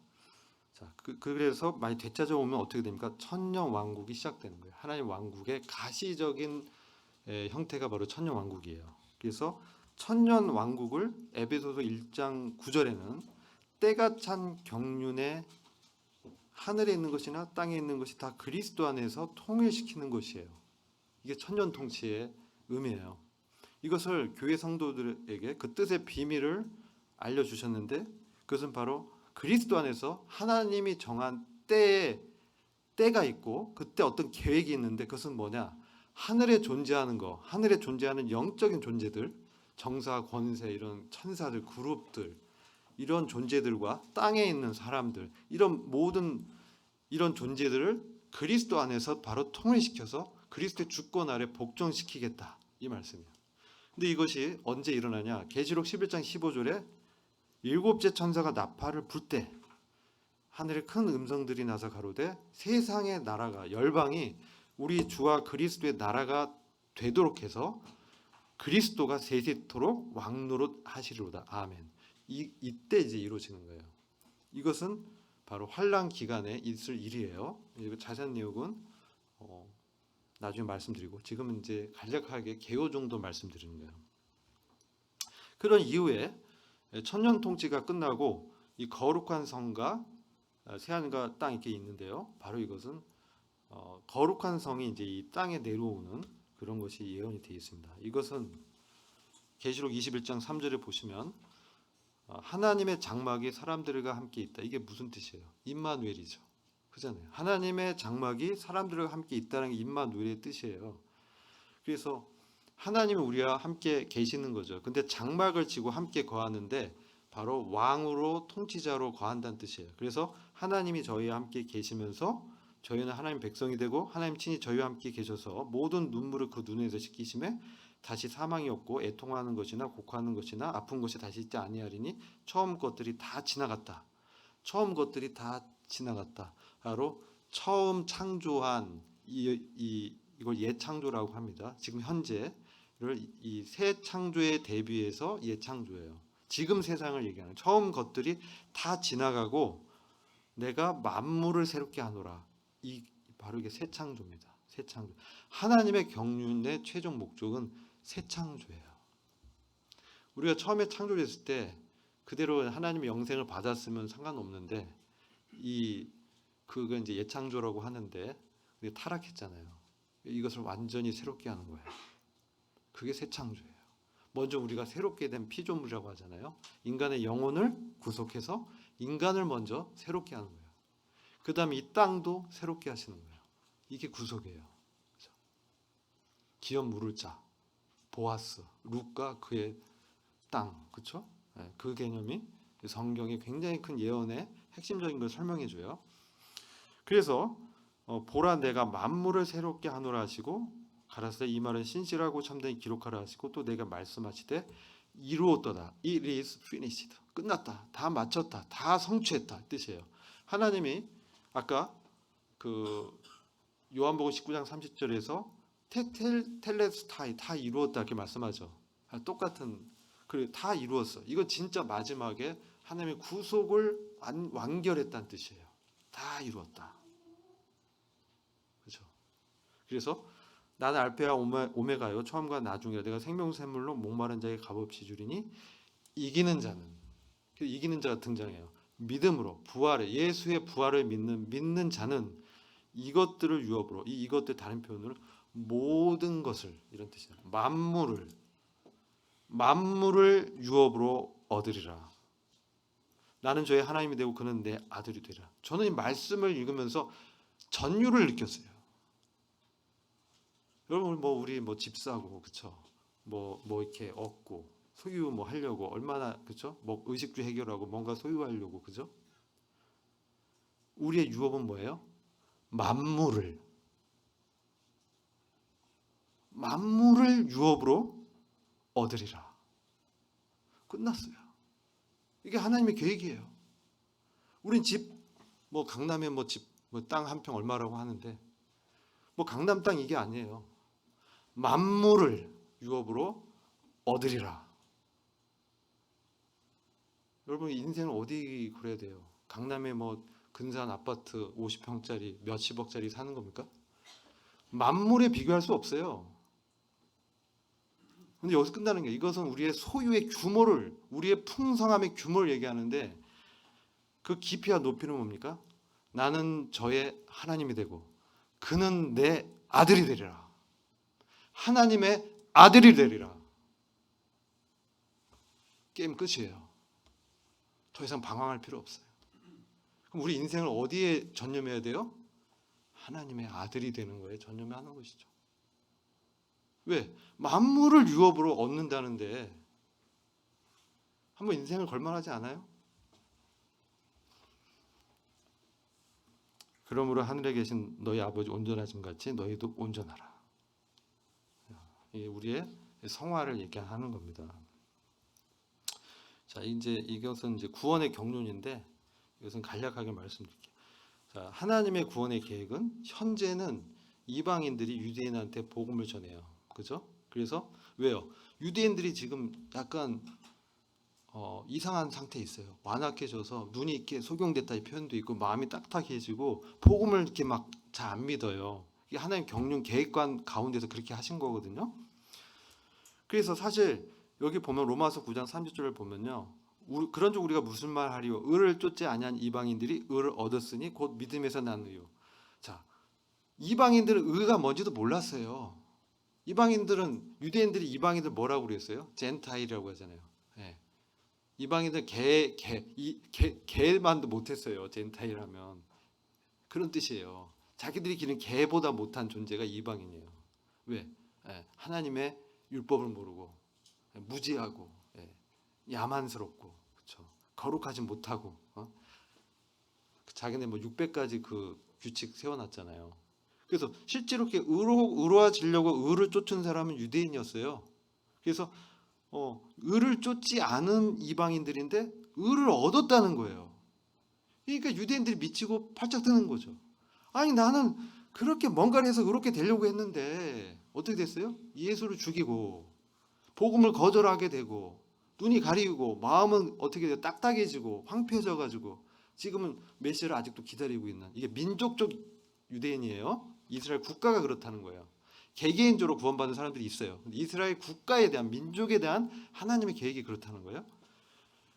자, 그래서 많이 되찾아 오면 어떻게 됩니까? 천년 왕국이 시작되는 거예요. 하나님 왕국의 가시적인 형태가 바로 천년 왕국이에요. 그래서 천년 왕국을 에베소서 1장 9절에는 때가 찬 경륜에 하늘에 있는 것이나 땅에 있는 것이 다 그리스도 안에서 통일시키는 것이에요. 이게 천년 통치의 의미예요. 이것을 교회 성도들에게 그 뜻의 비밀을 알려주셨는데 그것은 바로 그리스도 안에서 하나님이 정한 때가 있고 그때 어떤 계획이 있는데 그것은 뭐냐? 하늘에 존재하는 거, 하늘에 존재하는 영적인 존재들, 정사, 권세, 이런 천사들, 그룹들, 이런 존재들과 땅에 있는 사람들, 이런 모든 이런 존재들을 그리스도 안에서 바로 통일시켜서 그리스도의 주권 아래 복종시키겠다. 이 말씀이에요. 근데 이것이 언제 일어나냐? 계시록 11장 15절에 일곱째 천사가 나팔을 불 때 하늘에 큰 음성들이 나서 가로되 세상의 나라가 열방이 우리 주와 그리스도의 나라가 되도록 해서 그리스도가 세세토록 왕노릇 하시리로다. 아멘. 이때 이제 이루어지는 거예요. 이것은 바로 환란 기간에 있을 일이에요. 자세한 내용은 나중에 말씀드리고 지금은 이제 간략하게 개요 정도 말씀드리는 거예요. 그런 이후에 천년 통치가 끝나고 이 거룩한 성과 새하늘과 땅 이렇게 있는데요. 바로 이것은 거룩한 성이 이제 이 땅에 내려오는 그런 것이 예언이 되어 있습니다. 이것은 계시록 21장 3절에 보시면 하나님의 장막이 사람들과 함께 있다. 이게 무슨 뜻이에요? 임마누엘이죠. 그잖아요. 하나님의 장막이 사람들과 함께 있다는 게 임마누엘의 뜻이에요. 그래서 하나님은 우리와 함께 계시는 거죠. 근데 장막을 지고 함께 거하는데 바로 왕으로 통치자로 거한다는 뜻이에요. 그래서 하나님이 저희와 함께 계시면서 저희는 하나님 백성이 되고 하나님 친히 저희와 함께 계셔서 모든 눈물을 그 눈에서 씻기심에 다시 사망이 없고 애통하는 것이나 곡하는 것이나 아픈 것이 다시 있지 아니하리니 처음 것들이 다 지나갔다. 처음 것들이 다 지나갔다. 바로 처음 창조한 이걸 예창조라고 합니다. 지금 현재를 이 새 창조에 대비해서 예창조예요. 지금 세상을 얘기하는 처음 것들이 다 지나가고 내가 만물을 새롭게 하노라. 이 바로 이게 새 창조입니다. 새 창조. 하나님의 경륜의 최종 목적은 새 창조예요. 우리가 처음에 창조됐을 때 그대로 하나님의 영생을 받았으면 상관없는데 그거 이제 예창조라고 하는데 타락했잖아요. 이것을 완전히 새롭게 하는 거예요. 그게 새 창조예요. 먼저 우리가 새롭게 된 피조물이라고 하잖아요. 인간의 영혼을 구속해서 인간을 먼저 새롭게 하는 거예요. 그 다음에 이 땅도 새롭게 하시는 거예요. 이게 구속이에요. 그렇죠? 기업 물을 자, 보아스, 룻과 그의 땅, 그렇죠? 그 개념이 성경의 굉장히 큰 예언의 핵심적인 걸 설명해 줘요. 그래서 보라 내가 만물을 새롭게 하노라 하시고 가라사대 이 말은 신실하고 참되게 기록하라 하시고 또 내가 말씀하시되 이루었도다. It is finished. 끝났다. 다 마쳤다. 다 성취했다. 뜻이에요. 하나님이 아까 그 요한복음 19장 30절에서 텔레스타이 다 이루었다 이렇게 말씀하죠. 똑같은 그리고 다 이루었어. 이거 진짜 마지막에 하나님의 구속을 완결했다는 뜻이에요. 다 이루었다. 그렇죠? 그래서 나는 알페와 오메가요 처음과 나중이라 내가 생명샘물로 목마른 자에게 값없이 주리니 이기는 자는 이기는 자가 등장해요. 믿음으로 부활을 예수의 부활을 믿는 자는 이것들을 유업으로 이것들 다른 표현으로 모든 것을 이런 뜻이에요. 만물을 유업으로 얻으리라. 나는 저의 하나님이 되고 그는 내 아들이 되리라. 저는 이 말씀을 읽으면서 전율을 느꼈어요. 여러분 우리 집 사고 그쵸? 이렇게 얻고 소유 하려고 얼마나 그쵸? 의식주 해결하고 뭔가 소유하려고 그죠? 우리의 유업은 뭐예요? 만물을 유업으로 얻으리라. 끝났어요. 이게 하나님의 계획이에요. 우린 집 강남에 집 땅 한 평 얼마라고 하는데 강남 땅 이게 아니에요. 만물을 유업으로 얻으리라. 여러분 인생은 어디 그래야 돼요? 강남에 근사한 아파트 50평짜리 몇십억짜리 사는 겁니까? 만물에 비교할 수 없어요. 근데 여기서 끝나는 게 이것은 우리의 소유의 규모를 우리의 풍성함의 규모를 얘기하는데 그 깊이와 높이는 뭡니까? 나는 저의 하나님이 되고 그는 내 아들이 되리라. 하나님의 아들이 되리라. 게임 끝이에요. 더 이상 방황할 필요 없어요. 그럼 우리 인생을 어디에 전념해야 돼요? 하나님의 아들이 되는 거에 전념하는 것이죠. 왜? 만물을 유업으로 얻는다는데 한번 인생을 걸만하지 않아요? 그러므로 하늘에 계신 너희 아버지 온전하심 같이 너희도 온전하라. 이게 우리의 성화를 얘기하는 겁니다. 자, 이것은 구원의 경륜인데 이것은 간략하게 말씀드릴게요. 자, 하나님의 구원의 계획은 현재는 이방인들이 유대인한테 복음을 전해요. 그죠? 그래서 왜요? 유대인들이 지금 약간 이상한 상태에 있어요. 완악해져서 눈이 이렇게 소경됐다 이 표현도 있고 마음이 딱딱해지고 복음을 이렇게 막 잘 안 믿어요. 이게 하나님 경륜 계획관 가운데서 그렇게 하신 거거든요. 그래서 사실 여기 보면 로마서 9장 30절을 보면요. 그런즉 우리가 무슨 말 하리요? 의를 쫓지 아니한 이방인들이 의를 얻었으니 곧 믿음에서 난 의요. 자, 이방인들은 의가 뭔지도 몰랐어요. 이방인들은 유대인들이 이방인들 뭐라고 그랬어요? 젠타일이라고 하잖아요. 네. 이방인들 개만도 못했어요. 젠타일 하면 그런 뜻이에요. 자기들이 기는 개보다 못한 존재가 이방인이에요. 왜? 하나님의 율법을 모르고 무지하고 야만스럽고 그렇죠. 거룩하지 못하고 자기네 뭐 600가지 그 규칙 세워놨잖아요. 그래서 실제로 이렇게 의로워지려고 의를 쫓은 사람은 유대인이었어요. 그래서 의를 쫓지 않은 이방인들인데 의를 얻었다는 거예요. 그러니까 유대인들이 미치고 팔짝 뜨는 거죠. 아니 나는 그렇게 뭔가를 해서 의롭게 되려고 했는데 어떻게 됐어요? 예수를 죽이고 복음을 거절하게 되고 눈이 가리고 마음은 어떻게 돼요? 딱딱해지고 황폐해져 가지고 지금은 메시아를 아직도 기다리고 있는 이게 민족적 유대인이에요. 이스라엘 국가가 그렇다는 거예요. 개개인적으로 구원받은 사람들이 있어요. 근데 이스라엘 국가에 대한 민족에 대한 하나님의 계획이 그렇다는 거예요.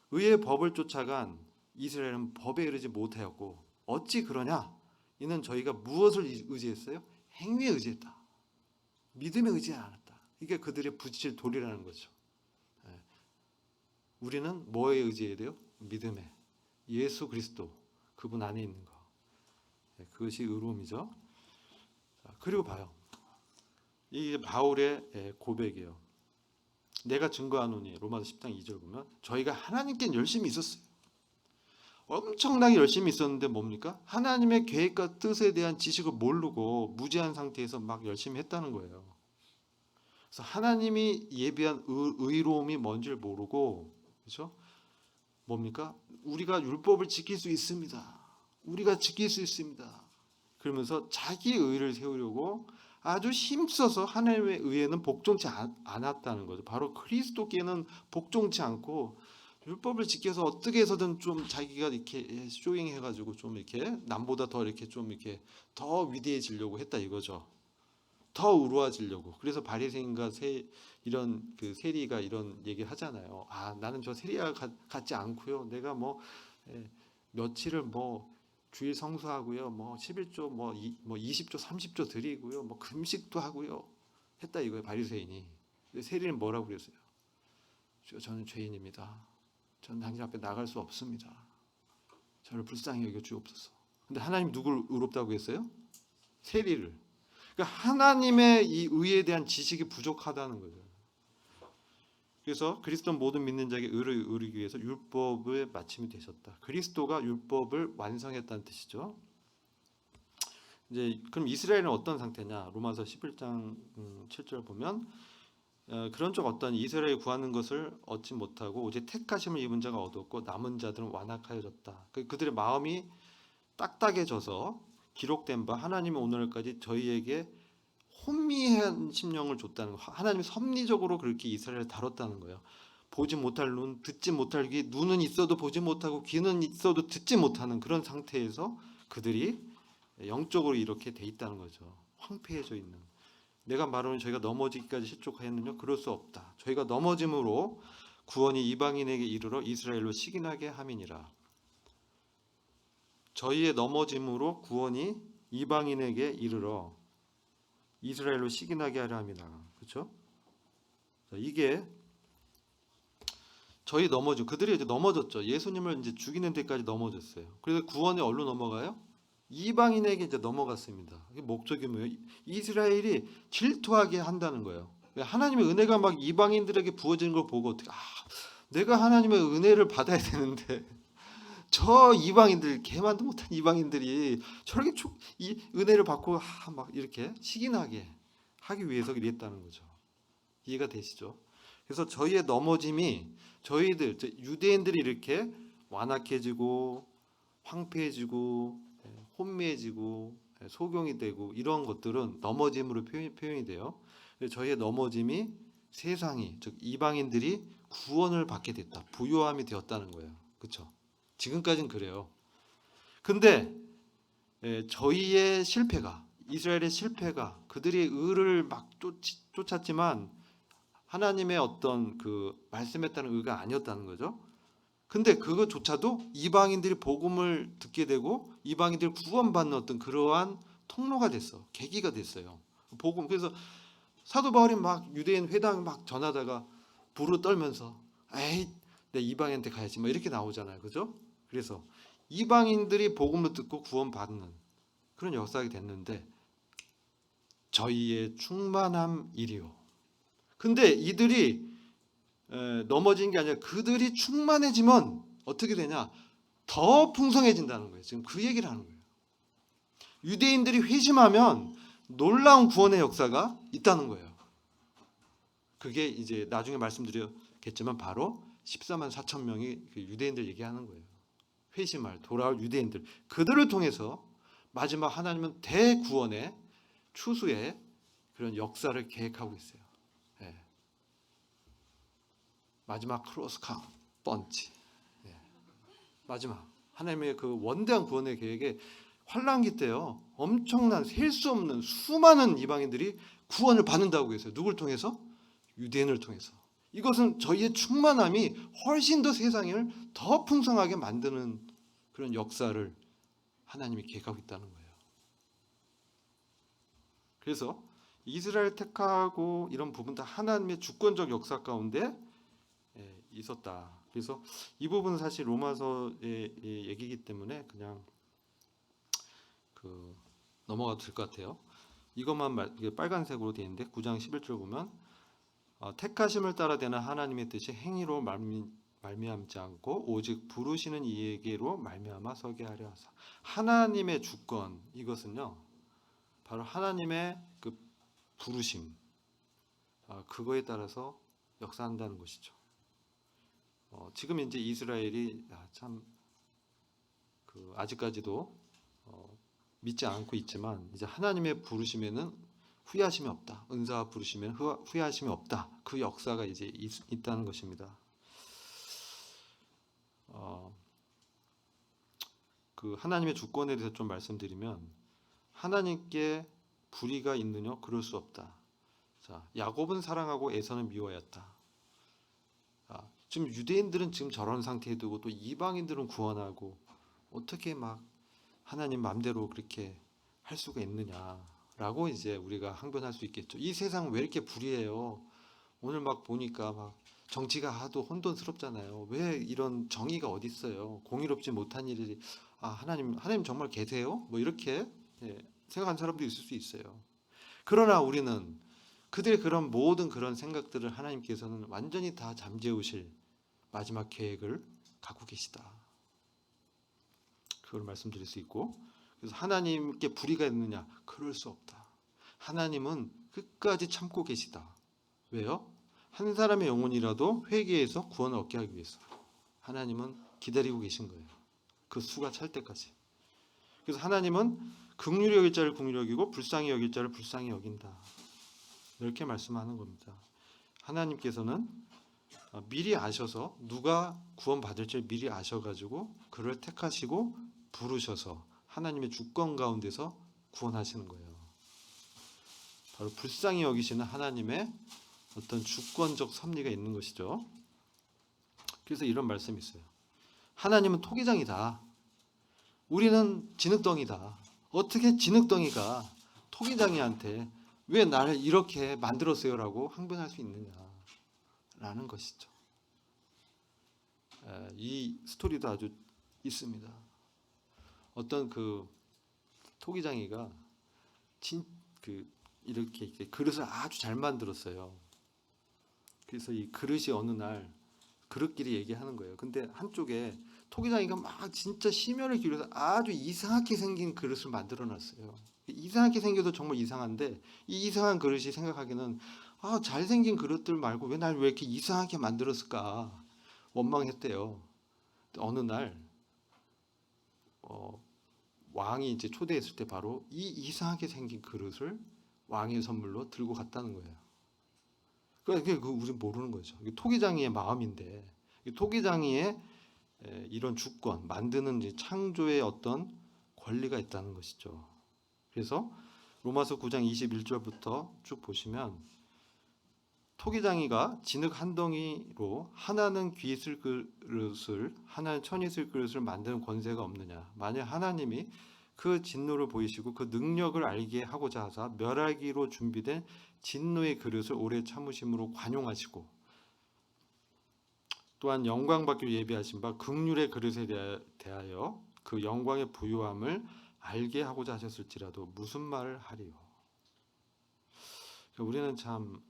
의의 법을 쫓아간 이스라엘은 법에 이르지 못하였고 어찌 그러냐? 이는 저희가 무엇을 의지했어요? 행위에 의지했다. 믿음에 의지하지 않았다. 이게 그들의 부딪힐 돌이라는 거죠. 우리는 뭐에 의지해야 돼요? 믿음에. 예수 그리스도 그분 안에 있는 거. 그것이 의로움이죠. 그리고 봐요. 이게 바울의 고백이에요. 내가 증거하노니 로마서 10장 2절 보면 저희가 하나님께 열심히 있었어요. 엄청나게 열심히 있었는데 뭡니까? 하나님의 계획과 뜻에 대한 지식을 모르고 무지한 상태에서 막 열심히 했다는 거예요. 그래서 하나님이 예비한 의로움이 뭔지를 모르고 그렇죠? 뭡니까? 우리가 율법을 지킬 수 있습니다. 우리가 지킬 수 있습니다. 그러면서 자기 의를 세우려고 아주 힘써서 하나님의 의에는 복종치 않았다는 거죠. 바로 그리스도께는 복종치 않고 율법을 지켜서 어떻게 해서든 좀 자기가 이렇게 쇼잉해가지고 좀 이렇게 남보다 더 이렇게 좀 이렇게 더 위대해지려고 했다 이거죠. 더 의로워지려고. 그래서 바리새인과 이런 그 세리가 이런 얘기 하잖아요. 아 나는 저 세리와 같지 않고요. 내가 뭐 며칠을 뭐 주일 성수하고요. 뭐 11조 뭐 20조 30조 드리고요. 뭐 금식도 하고요. 했다 이거예요. 바리새인이. 세리는 뭐라고 그랬어요? 저는 죄인입니다. 저는 당신 앞에 나갈 수 없습니다. 저를 불쌍히 여겨 주옵소서. 근데 하나님 누굴 의롭다고 했어요? 세리를. 그러니까 하나님의 이 의에 대한 지식이 부족하다는 거죠. 그래서 그리스도 모든 믿는 자에게 의를 이루기 위해서 율법의 마침이 되셨다. 그리스도가 율법을 완성했다는 뜻이죠. 이제 그럼 이스라엘은 어떤 상태냐? 로마서 11장 7절 보면 그런 적 어떤 이스라엘이 구하는 것을 얻지 못하고 오직 택하심을 입은 자가 얻었고 남은 자들은 완악하여졌다. 그들의 마음이 딱딱해져서 기록된 바 하나님이 오늘까지 저희에게 혼미한 심령을 줬다는 거. 하나님이 섭리적으로 그렇게 이스라엘을 다뤘다는 거예요. 보지 못할 눈, 듣지 못할 귀, 눈은 있어도 보지 못하고 귀는 있어도 듣지 못하는 그런 상태에서 그들이 영적으로 이렇게 돼 있다는 거죠. 황폐해져 있는. 내가 말하는 저희가 넘어지기까지 실족하였느냐? 그럴 수 없다. 저희가 넘어짐으로 구원이 이방인에게 이르러 이스라엘로 식인하게 함이니라. 저희의 넘어짐으로 구원이 이방인에게 이르러 이스라엘로 식인하게 하려 함이라. 그렇죠? 이게 저희 넘어져 그들이 이제 넘어졌죠. 예수님을 이제 죽이는 데까지 넘어졌어요. 그래서 구원이 어디로 넘어가요? 이방인에게 이제 넘어갔습니다. 이게 목적이 뭐예요? 이스라엘이 질투하게 한다는 거예요. 하나님의 은혜가 막 이방인들에게 부어지는 걸 보고 어떻게 내가 하나님의 은혜를 받아야 되는데 저 이방인들 개만도 못한 이방인들이 저렇게 이 은혜를 받고 막 이렇게 식인하게 하기 위해서 이랬다는 거죠. 이해가 되시죠? 그래서 저희의 넘어짐이 저희들 유대인들이 이렇게 완악해지고 황폐해지고 혼미해지고 소경이 되고 이런 것들은 넘어짐으로 표현이 돼요. 저희의 넘어짐이 세상이 즉 이방인들이 구원을 받게 됐다. 부요함이 되었다는 거예요. 그렇죠? 지금까지는 그래요. 근데 저희의 실패가 이스라엘의 실패가 그들이 의를 막 쫓았지만 하나님의 어떤 그 말씀했다는 의가 아니었다는 거죠. 근데 그것조차도 이방인들이 복음을 듣게 되고 이방인들이 구원받는 어떤 그러한 통로가 됐어. 계기가 됐어요. 복음. 그래서 사도 바울이 막 유대인 회당 막 전하다가 부르 떨면서 에이 내 이방인한테 가야지 막 이렇게 나오잖아요. 그죠? 그래서 이방인들이 복음을 듣고 구원받는 그런 역사가 됐는데 저희의 충만함이리요. 근데 이들이 넘어진 게 아니라 그들이 충만해지면 어떻게 되냐? 더 풍성해진다는 거예요. 지금 그 얘기를 하는 거예요. 유대인들이 회심하면 놀라운 구원의 역사가 있다는 거예요. 그게 이제 나중에 말씀드렸겠지만 바로 14만 4천 명이 유대인들 얘기하는 거예요. 회심할 돌아올 유대인들, 그들을 통해서 마지막 하나님은 대구원의 추수의 그런 역사를 계획하고 있어요. 예. 마지막 크로스 펀치. 예. 마지막 하나님의 그 원대한 구원의 계획에 환란기 때요, 엄청난 셀 수 없는 수많은 이방인들이 구원을 받는다고 했어요. 누굴 통해서? 유대인을 통해서. 이것은 저희의 충만함이 훨씬 더 세상을 더 풍성하게 만드는 그런 역사를 하나님이 계획하고 있다는 거예요. 그래서 이스라엘 택하고 이런 부분 다 하나님의 주권적 역사 가운데 있었다. 그래서 이 부분은 사실 로마서의 얘기이기 때문에 그냥 넘어가도 될 것 같아요. 이것만 빨간색으로 되어 있는데 9장 11절 보면 택하심을 따라 되는 하나님의 뜻이 행위로 말미암지 않고 오직 부르시는 이에게로 말미암아 서게 하려 하사. 하나님의 주권, 이것은요 바로 하나님의 그 부르심, 그거에 따라서 역사한다는 것이죠. 지금 이제 이스라엘이 참 아직까지도 믿지 않고 있지만 이제 하나님의 부르심에는 후회하심이 없다. 은사와 부르심에는 후회하심이 없다. 그 역사가 이제 있다는 것입니다. 그 하나님의 주권에 대해서 좀 말씀드리면, 하나님께 불의가 있느냐? 그럴 수 없다. 자, 야곱은 사랑하고 에서는 미워하였다. 지금 유대인들은 지금 저런 상태에 두고 또 이방인들은 구원하고 어떻게 막 하나님 마음대로 그렇게 할 수가 있느냐라고 이제 우리가 항변할 수 있겠죠. 이 세상 왜 이렇게 불의해요? 오늘 막 보니까 막 정치가 하도 혼돈스럽잖아요. 왜 이런 정의가 어디 있어요? 공의롭지 못한 일이 하나님 정말 계세요? 뭐 이렇게 생각하는 사람도 있을 수 있어요. 그러나 우리는 그들의 그런 모든 그런 생각들을 하나님께서는 완전히 다 잠재우실 마지막 계획을 갖고 계시다. 그걸 말씀드릴 수 있고, 그래서 하나님께 불의가 있느냐? 그럴 수 없다. 하나님은 끝까지 참고 계시다. 왜요? 한 사람의 영혼이라도 회개해서 구원을 얻게 하기 위해서 하나님은 기다리고 계신 거예요. 그 수가 찰 때까지. 그래서 하나님은 긍휼히 여길 자를 긍휼히 여기고 불쌍히 여길 자를 불쌍히 여긴다. 이렇게 말씀하는 겁니다. 하나님께서는 미리 아셔서 누가 구원받을지 미리 아셔가지고 그를 택하시고 부르셔서 하나님의 주권 가운데서 구원하시는 거예요. 바로 불쌍히 여기시는 하나님의 어떤 주권적 섭리가 있는 것이죠. 그래서 이런 말씀이 있어요. 하나님은 토기장이다. 우리는 진흙덩이다. 어떻게 진흙덩이가 토기장이한테 왜 나를 이렇게 만들었어요? 라고 항변할 수 있느냐라는 것이죠. 이 스토리도 아주 있습니다. 어떤 토기장이가 이렇게 그릇을 아주 잘 만들었어요. 그래서 이 그릇이 어느 날 그릇끼리 얘기하는 거예요. 근데 한쪽에 토기장이가 막 진짜 심혈을 기울여서 아주 이상하게 생긴 그릇을 만들어 놨어요. 이상하게 생겨도 정말 이상한데 이 이상한 그릇이 생각하기는 잘생긴 그릇들 말고 왜 날 왜 이렇게 이상하게 만들었을까 원망했대요. 어느 날 왕이 이제 초대했을 때 바로 이 이상하게 생긴 그릇을 왕의 선물로 들고 갔다는 거예요. 그러니까 우리 모르는 거죠. 토기장이의 마음인데 토기장이의 이런 주권, 만드는 창조의 어떤 권리가 있다는 것이죠. 그래서 로마서 9장 21절부터 쭉 보시면 토기장이가 진흙 한 덩이로 하나는 귀 있을 그릇을 하나는 천이 있을 그릇을 만드는 권세가 없느냐. 만약 하나님이 그 진노를 보이시고 그 능력을 알게 하고자 하사 멸하기로 준비된 진노의 그릇을 오래 참으심으로 관용하시고 또한 영광 받기로 예비하신 바 긍휼의 그릇에 대하여 그 영광의 부요함을 알게 하고자 하셨을지라도 무슨 말을 하리요. 그러니까 우리는 참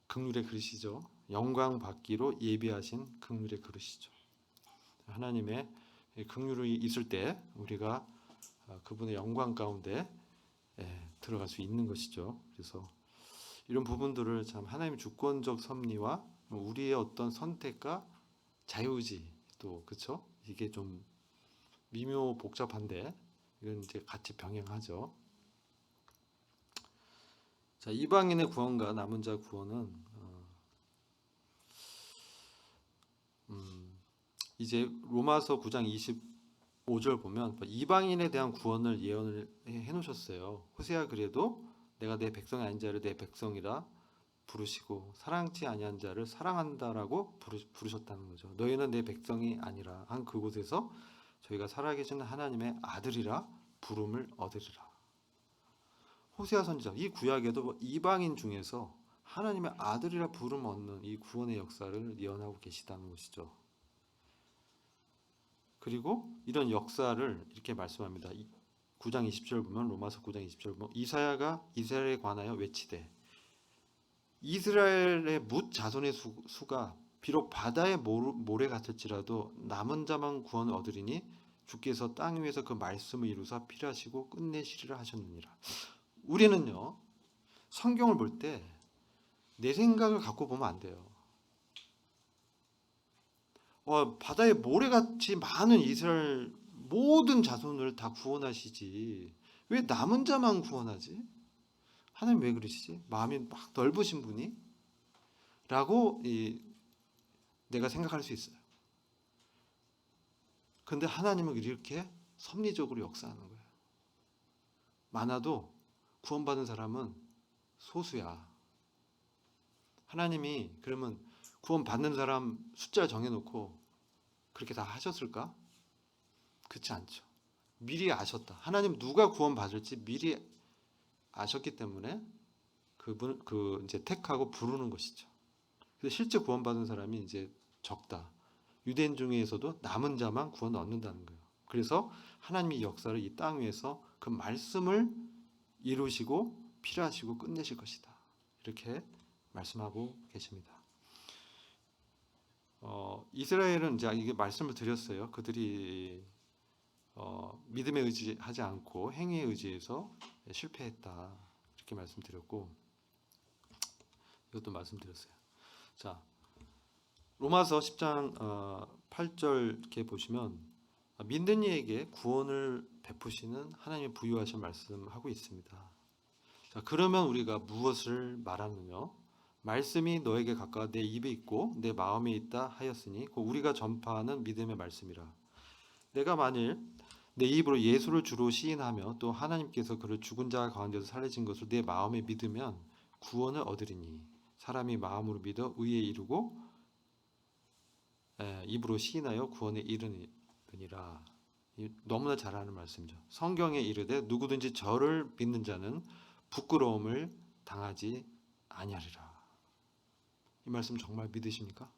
긍휼의 그릇이죠. 영광 받기로 예비하신 긍휼의 그릇이죠. 하나님의 긍휼이 있을 때 우리가 그분의 영광 가운데 들어갈 수 있는 것이죠. 그래서 이런 부분들을 참 하나님의 주권적 섭리와 우리의 어떤 선택과 자유의지 또 그렇죠? 이게 좀 미묘 복잡한데 이건 이제 같이 병행하죠. 자, 이방인의 구원과 남은 자 구원은 이제 로마서 9장 25절 보면 이방인에 대한 구원을 예언을 해 놓으셨어요. 호세아 그래도 내가 내 백성이 아닌 자를 내 백성이라 부르시고 사랑치 아니한 자를 사랑한다라고 부르셨다는 거죠. 너희는 내 백성이 아니라 한 그곳에서 저희가 살아계신 하나님의 아들이라 부름을 얻으리라. 호세아 선지자 이 구약에도 이방인 중에서 하나님의 아들이라 부름 얻는 이 구원의 역사를 예언하고 계시다는 것이죠. 그리고 이런 역사를 이렇게 말씀합니다. 9장 20절 보면 로마서 9장 20절 보면 이사야가 이스라엘에 관하여 외치되 이스라엘의 뭇 자손의 수가 비록 바다의 모래 같을지라도 남은 자만 구원을 얻으리니 주께서 땅 위에서 그 말씀을 이루사 필하시고 끝내시리라 하셨느니라. 우리는요 성경을 볼 때 내 생각을 갖고 보면 안 돼요. 바다에 모래같이 많은 이스라엘 모든 자손을 다 구원하시지 왜 남은 자만 구원하지? 하나님 왜 그러시지? 마음이 막 넓으신 분이? 라고 내가 생각할 수 있어요. 근데 하나님은 이렇게 섭리적으로 역사하는 거예요. 많아도 구원받은 사람은 소수야. 하나님이 그러면 구원받는 사람 숫자 정해놓고 그렇게 다 하셨을까? 그렇지 않죠. 미리 아셨다. 하나님 누가 구원받을지 미리 아셨기 때문에 이제 택하고 부르는 것이죠. 그래서 실제 구원받은 사람이 이제 적다. 유대인 중에서도 남은 자만 구원 얻는다는 거예요. 그래서 하나님이 역사를 이 땅 위에서 그 말씀을 이루시고 필요하시고 끝내실 것이다. 이렇게 말씀하고 계십니다. 이스라엘은 이제 이게 말씀을 드렸어요. 그들이 믿음에 의지하지 않고 행위에 의지해서 실패했다. 이렇게 말씀드렸고 이것도 말씀드렸어요. 자, 로마서 10장 8절 이렇게 보시면 믿는 이에게 구원을 베푸시는 하나님의 부유하신 말씀하고 있습니다. 자, 그러면 우리가 무엇을 말하느냐? 말씀이 너에게 가까워 내 입에 있고 내 마음에 있다 하였으니 그 우리가 전파하는 믿음의 말씀이라. 내가 만일 내 입으로 예수를 주로 시인하며 또 하나님께서 그를 죽은 자 가운데서 살리신 것을 내 마음에 믿으면 구원을 얻으리니 사람이 마음으로 믿어 의에 이르고 입으로 시인하여 구원에 이르느니라. 너무나 잘 아는 말씀이죠. 성경에 이르되 누구든지 저를 믿는 자는 부끄러움을 당하지 아니하리라. 이 말씀 정말 믿으십니까?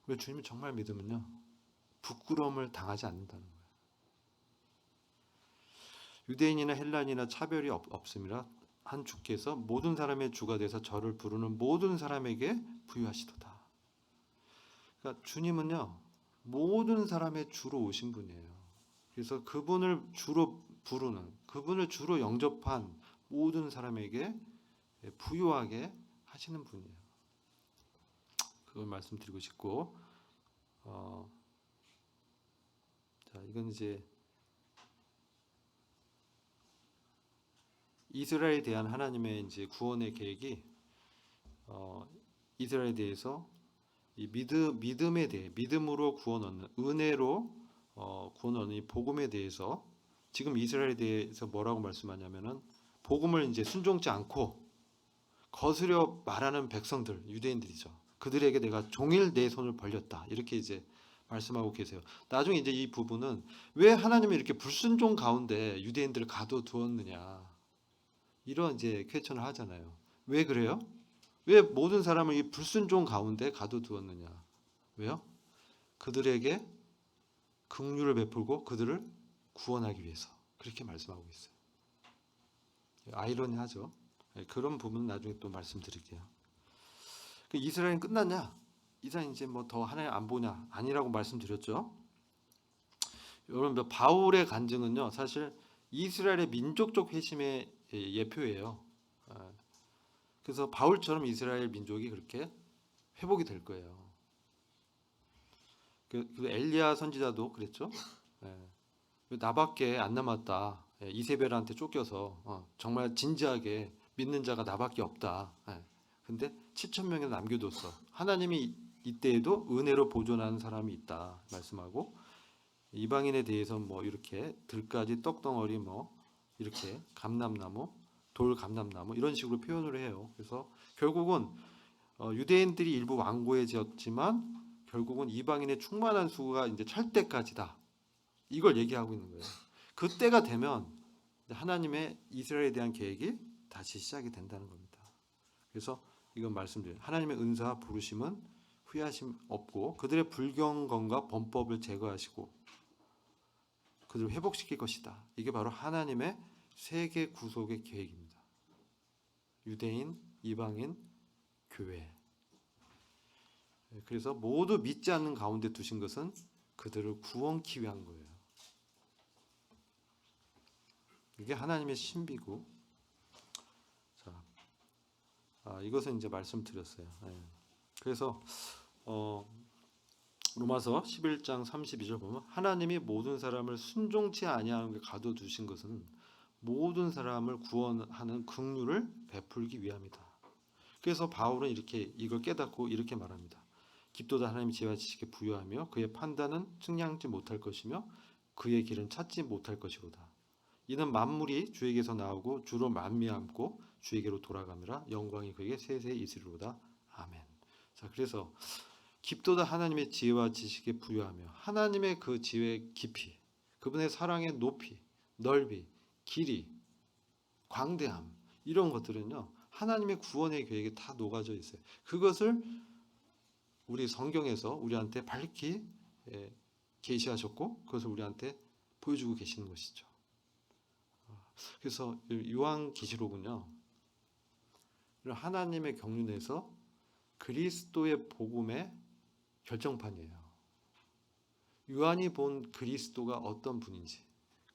왜 주님을 정말 믿으면요 부끄러움을 당하지 않는다는 거예요. 유대인이나 헬란이나 차별이 없음이라 한 주께서 모든 사람의 주가 돼서 저를 부르는 모든 사람에게 부유하시도다. 그러니까 주님은요 모든 사람의 주로 오신 분이에요. 그래서 그분을 주로 부르는, 그분을 주로 영접한 모든 사람에게 부유하게 하시는 분이에요. 그걸 말씀드리고 싶고, 자 이건 이제 이스라엘에 대한 하나님의 이제 구원의 계획이 이스라엘에 대해서 이 믿음에 대해 믿음으로 구원 얻는 은혜로 구원 얻는 이 복음에 대해서 지금 이스라엘에 대해서 뭐라고 말씀하냐면은 복음을 이제 순종치 않고 거스려 말하는 백성들 유대인들이죠. 그들에게 내가 종일 내 손을 벌렸다 이렇게 이제 말씀하고 계세요. 나중에 이제 이 부분은 왜 하나님이 이렇게 불순종 가운데 유대인들을 가둬두었느냐 이런 이제 퀘스천을 하잖아요. 왜 그래요? 왜 모든 사람을 이 불순종 가운데 가둬두었느냐? 왜요? 그들에게 긍휼을 베풀고 그들을 구원하기 위해서 그렇게 말씀하고 있어요. 아이러니하죠. 그런 부분은 나중에 또 말씀드릴게요. 이스라엘은 끝났냐? 이스라엘 이제 뭐 더 하나님 안 보냐? 아니라고 말씀드렸죠. 여러분, 바울의 간증은요, 사실 이스라엘의 민족적 회심의 예표예요. 그래서 바울처럼 이스라엘 민족이 그렇게 회복이 될 거예요. 그 엘리야 선지자도 그랬죠. 나밖에 안 남았다. 이세벨한테 쫓겨서 정말 진지하게 믿는 자가 나밖에 없다. 근데 7천 명이나 남겨뒀어. 하나님이 이때에도 은혜로 보존하는 사람이 있다 말씀하고, 이방인에 대해서 뭐 이렇게 들가지 떡덩어리 뭐 이렇게 감람나무 돌 감람나무 이런 식으로 표현을 해요. 그래서 결국은 유대인들이 일부 완고해졌지만 결국은 이방인의 충만한 수가 이제 찰 때까지다. 이걸 얘기하고 있는 거예요. 그때가 되면 하나님의 이스라엘에 대한 계획이 다시 시작이 된다는 겁니다. 그래서 이건 말씀드려요. 하나님의 은사와 부르심은 후회하심 없고 그들의 불경건과 범법을 제거하시고 그들을 회복시킬 것이다. 이게 바로 하나님의 세계 구속의 계획입니다. 유대인, 이방인, 교회. 그래서 모두 믿지 않는 가운데 두신 것은 그들을 구원케 위한 거예요. 이게 하나님의 신비고, 자, 이것은 이제 말씀드렸어요. 그래서 로마서 11장 32절 보면 하나님이 모든 사람을 순종치 아니하는 게 가둬두신 것은 모든 사람을 구원하는 긍휼을 베풀기 위함이다. 그래서 바울은 이렇게 이걸 깨닫고 이렇게 말합니다. 깊도다 하나님이 지혜와 지식에 부여하며 그의 판단은 측량지 못할 것이며 그의 길은 찾지 못할 것이로다. 이는 만물이 주에게서 나오고 주로 만미함고 주에게로 돌아가느라 영광이 그에게 세세히 있으리로다. 아멘. 자, 그래서 깊도다 하나님의 지혜와 지식에 부여하며 하나님의 그 지혜의 깊이, 그분의 사랑의 높이, 넓이, 길이, 광대함 이런 것들은요 하나님의 구원의 계획에 다 녹아져 있어요. 그것을 우리 성경에서 우리한테 밝히 계시하셨고 그것을 우리한테 보여주고 계시는 것이죠. 그래서 요한계시록은요 하나님의 경륜에서 그리스도의 복음의 결정판이에요. 요한이 본 그리스도가 어떤 분인지,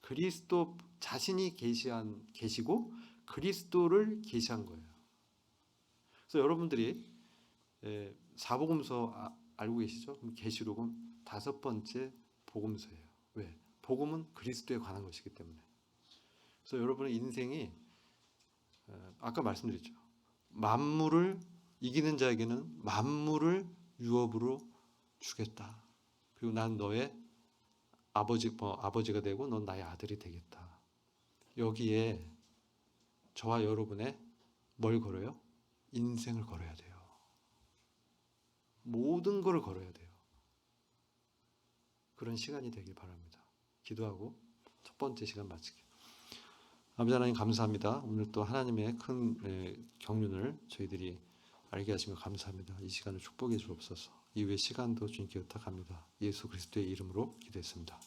그리스도 자신이 계시고 그리스도를 계시한 거예요. 그래서 여러분들이 사복음서 알고 계시죠? 그럼 계시록은 5번째 복음서예요. 왜? 복음은 그리스도에 관한 것이기 때문에. 그래서 여러분의 인생이 아까 말씀드렸죠. 만물을 이기는 자에게는 만물을 유업으로 주겠다. 그리고 난 너의 아버지가 되고 넌 나의 아들이 되겠다. 여기에 저와 여러분의 뭘 걸어요? 인생을 걸어야 돼요. 모든 걸 걸어야 돼요. 그런 시간이 되길 바랍니다. 기도하고 첫 번째 시간 마칠게요. 아버지 하나님 감사합니다. 오늘 또 하나님의 큰 경륜을 저희들이 알게 하시며 감사합니다. 이 시간을 축복해 주옵소서. 이후의 시간도 주님께 부탁합니다. 예수 그리스도의 이름으로 기도했습니다.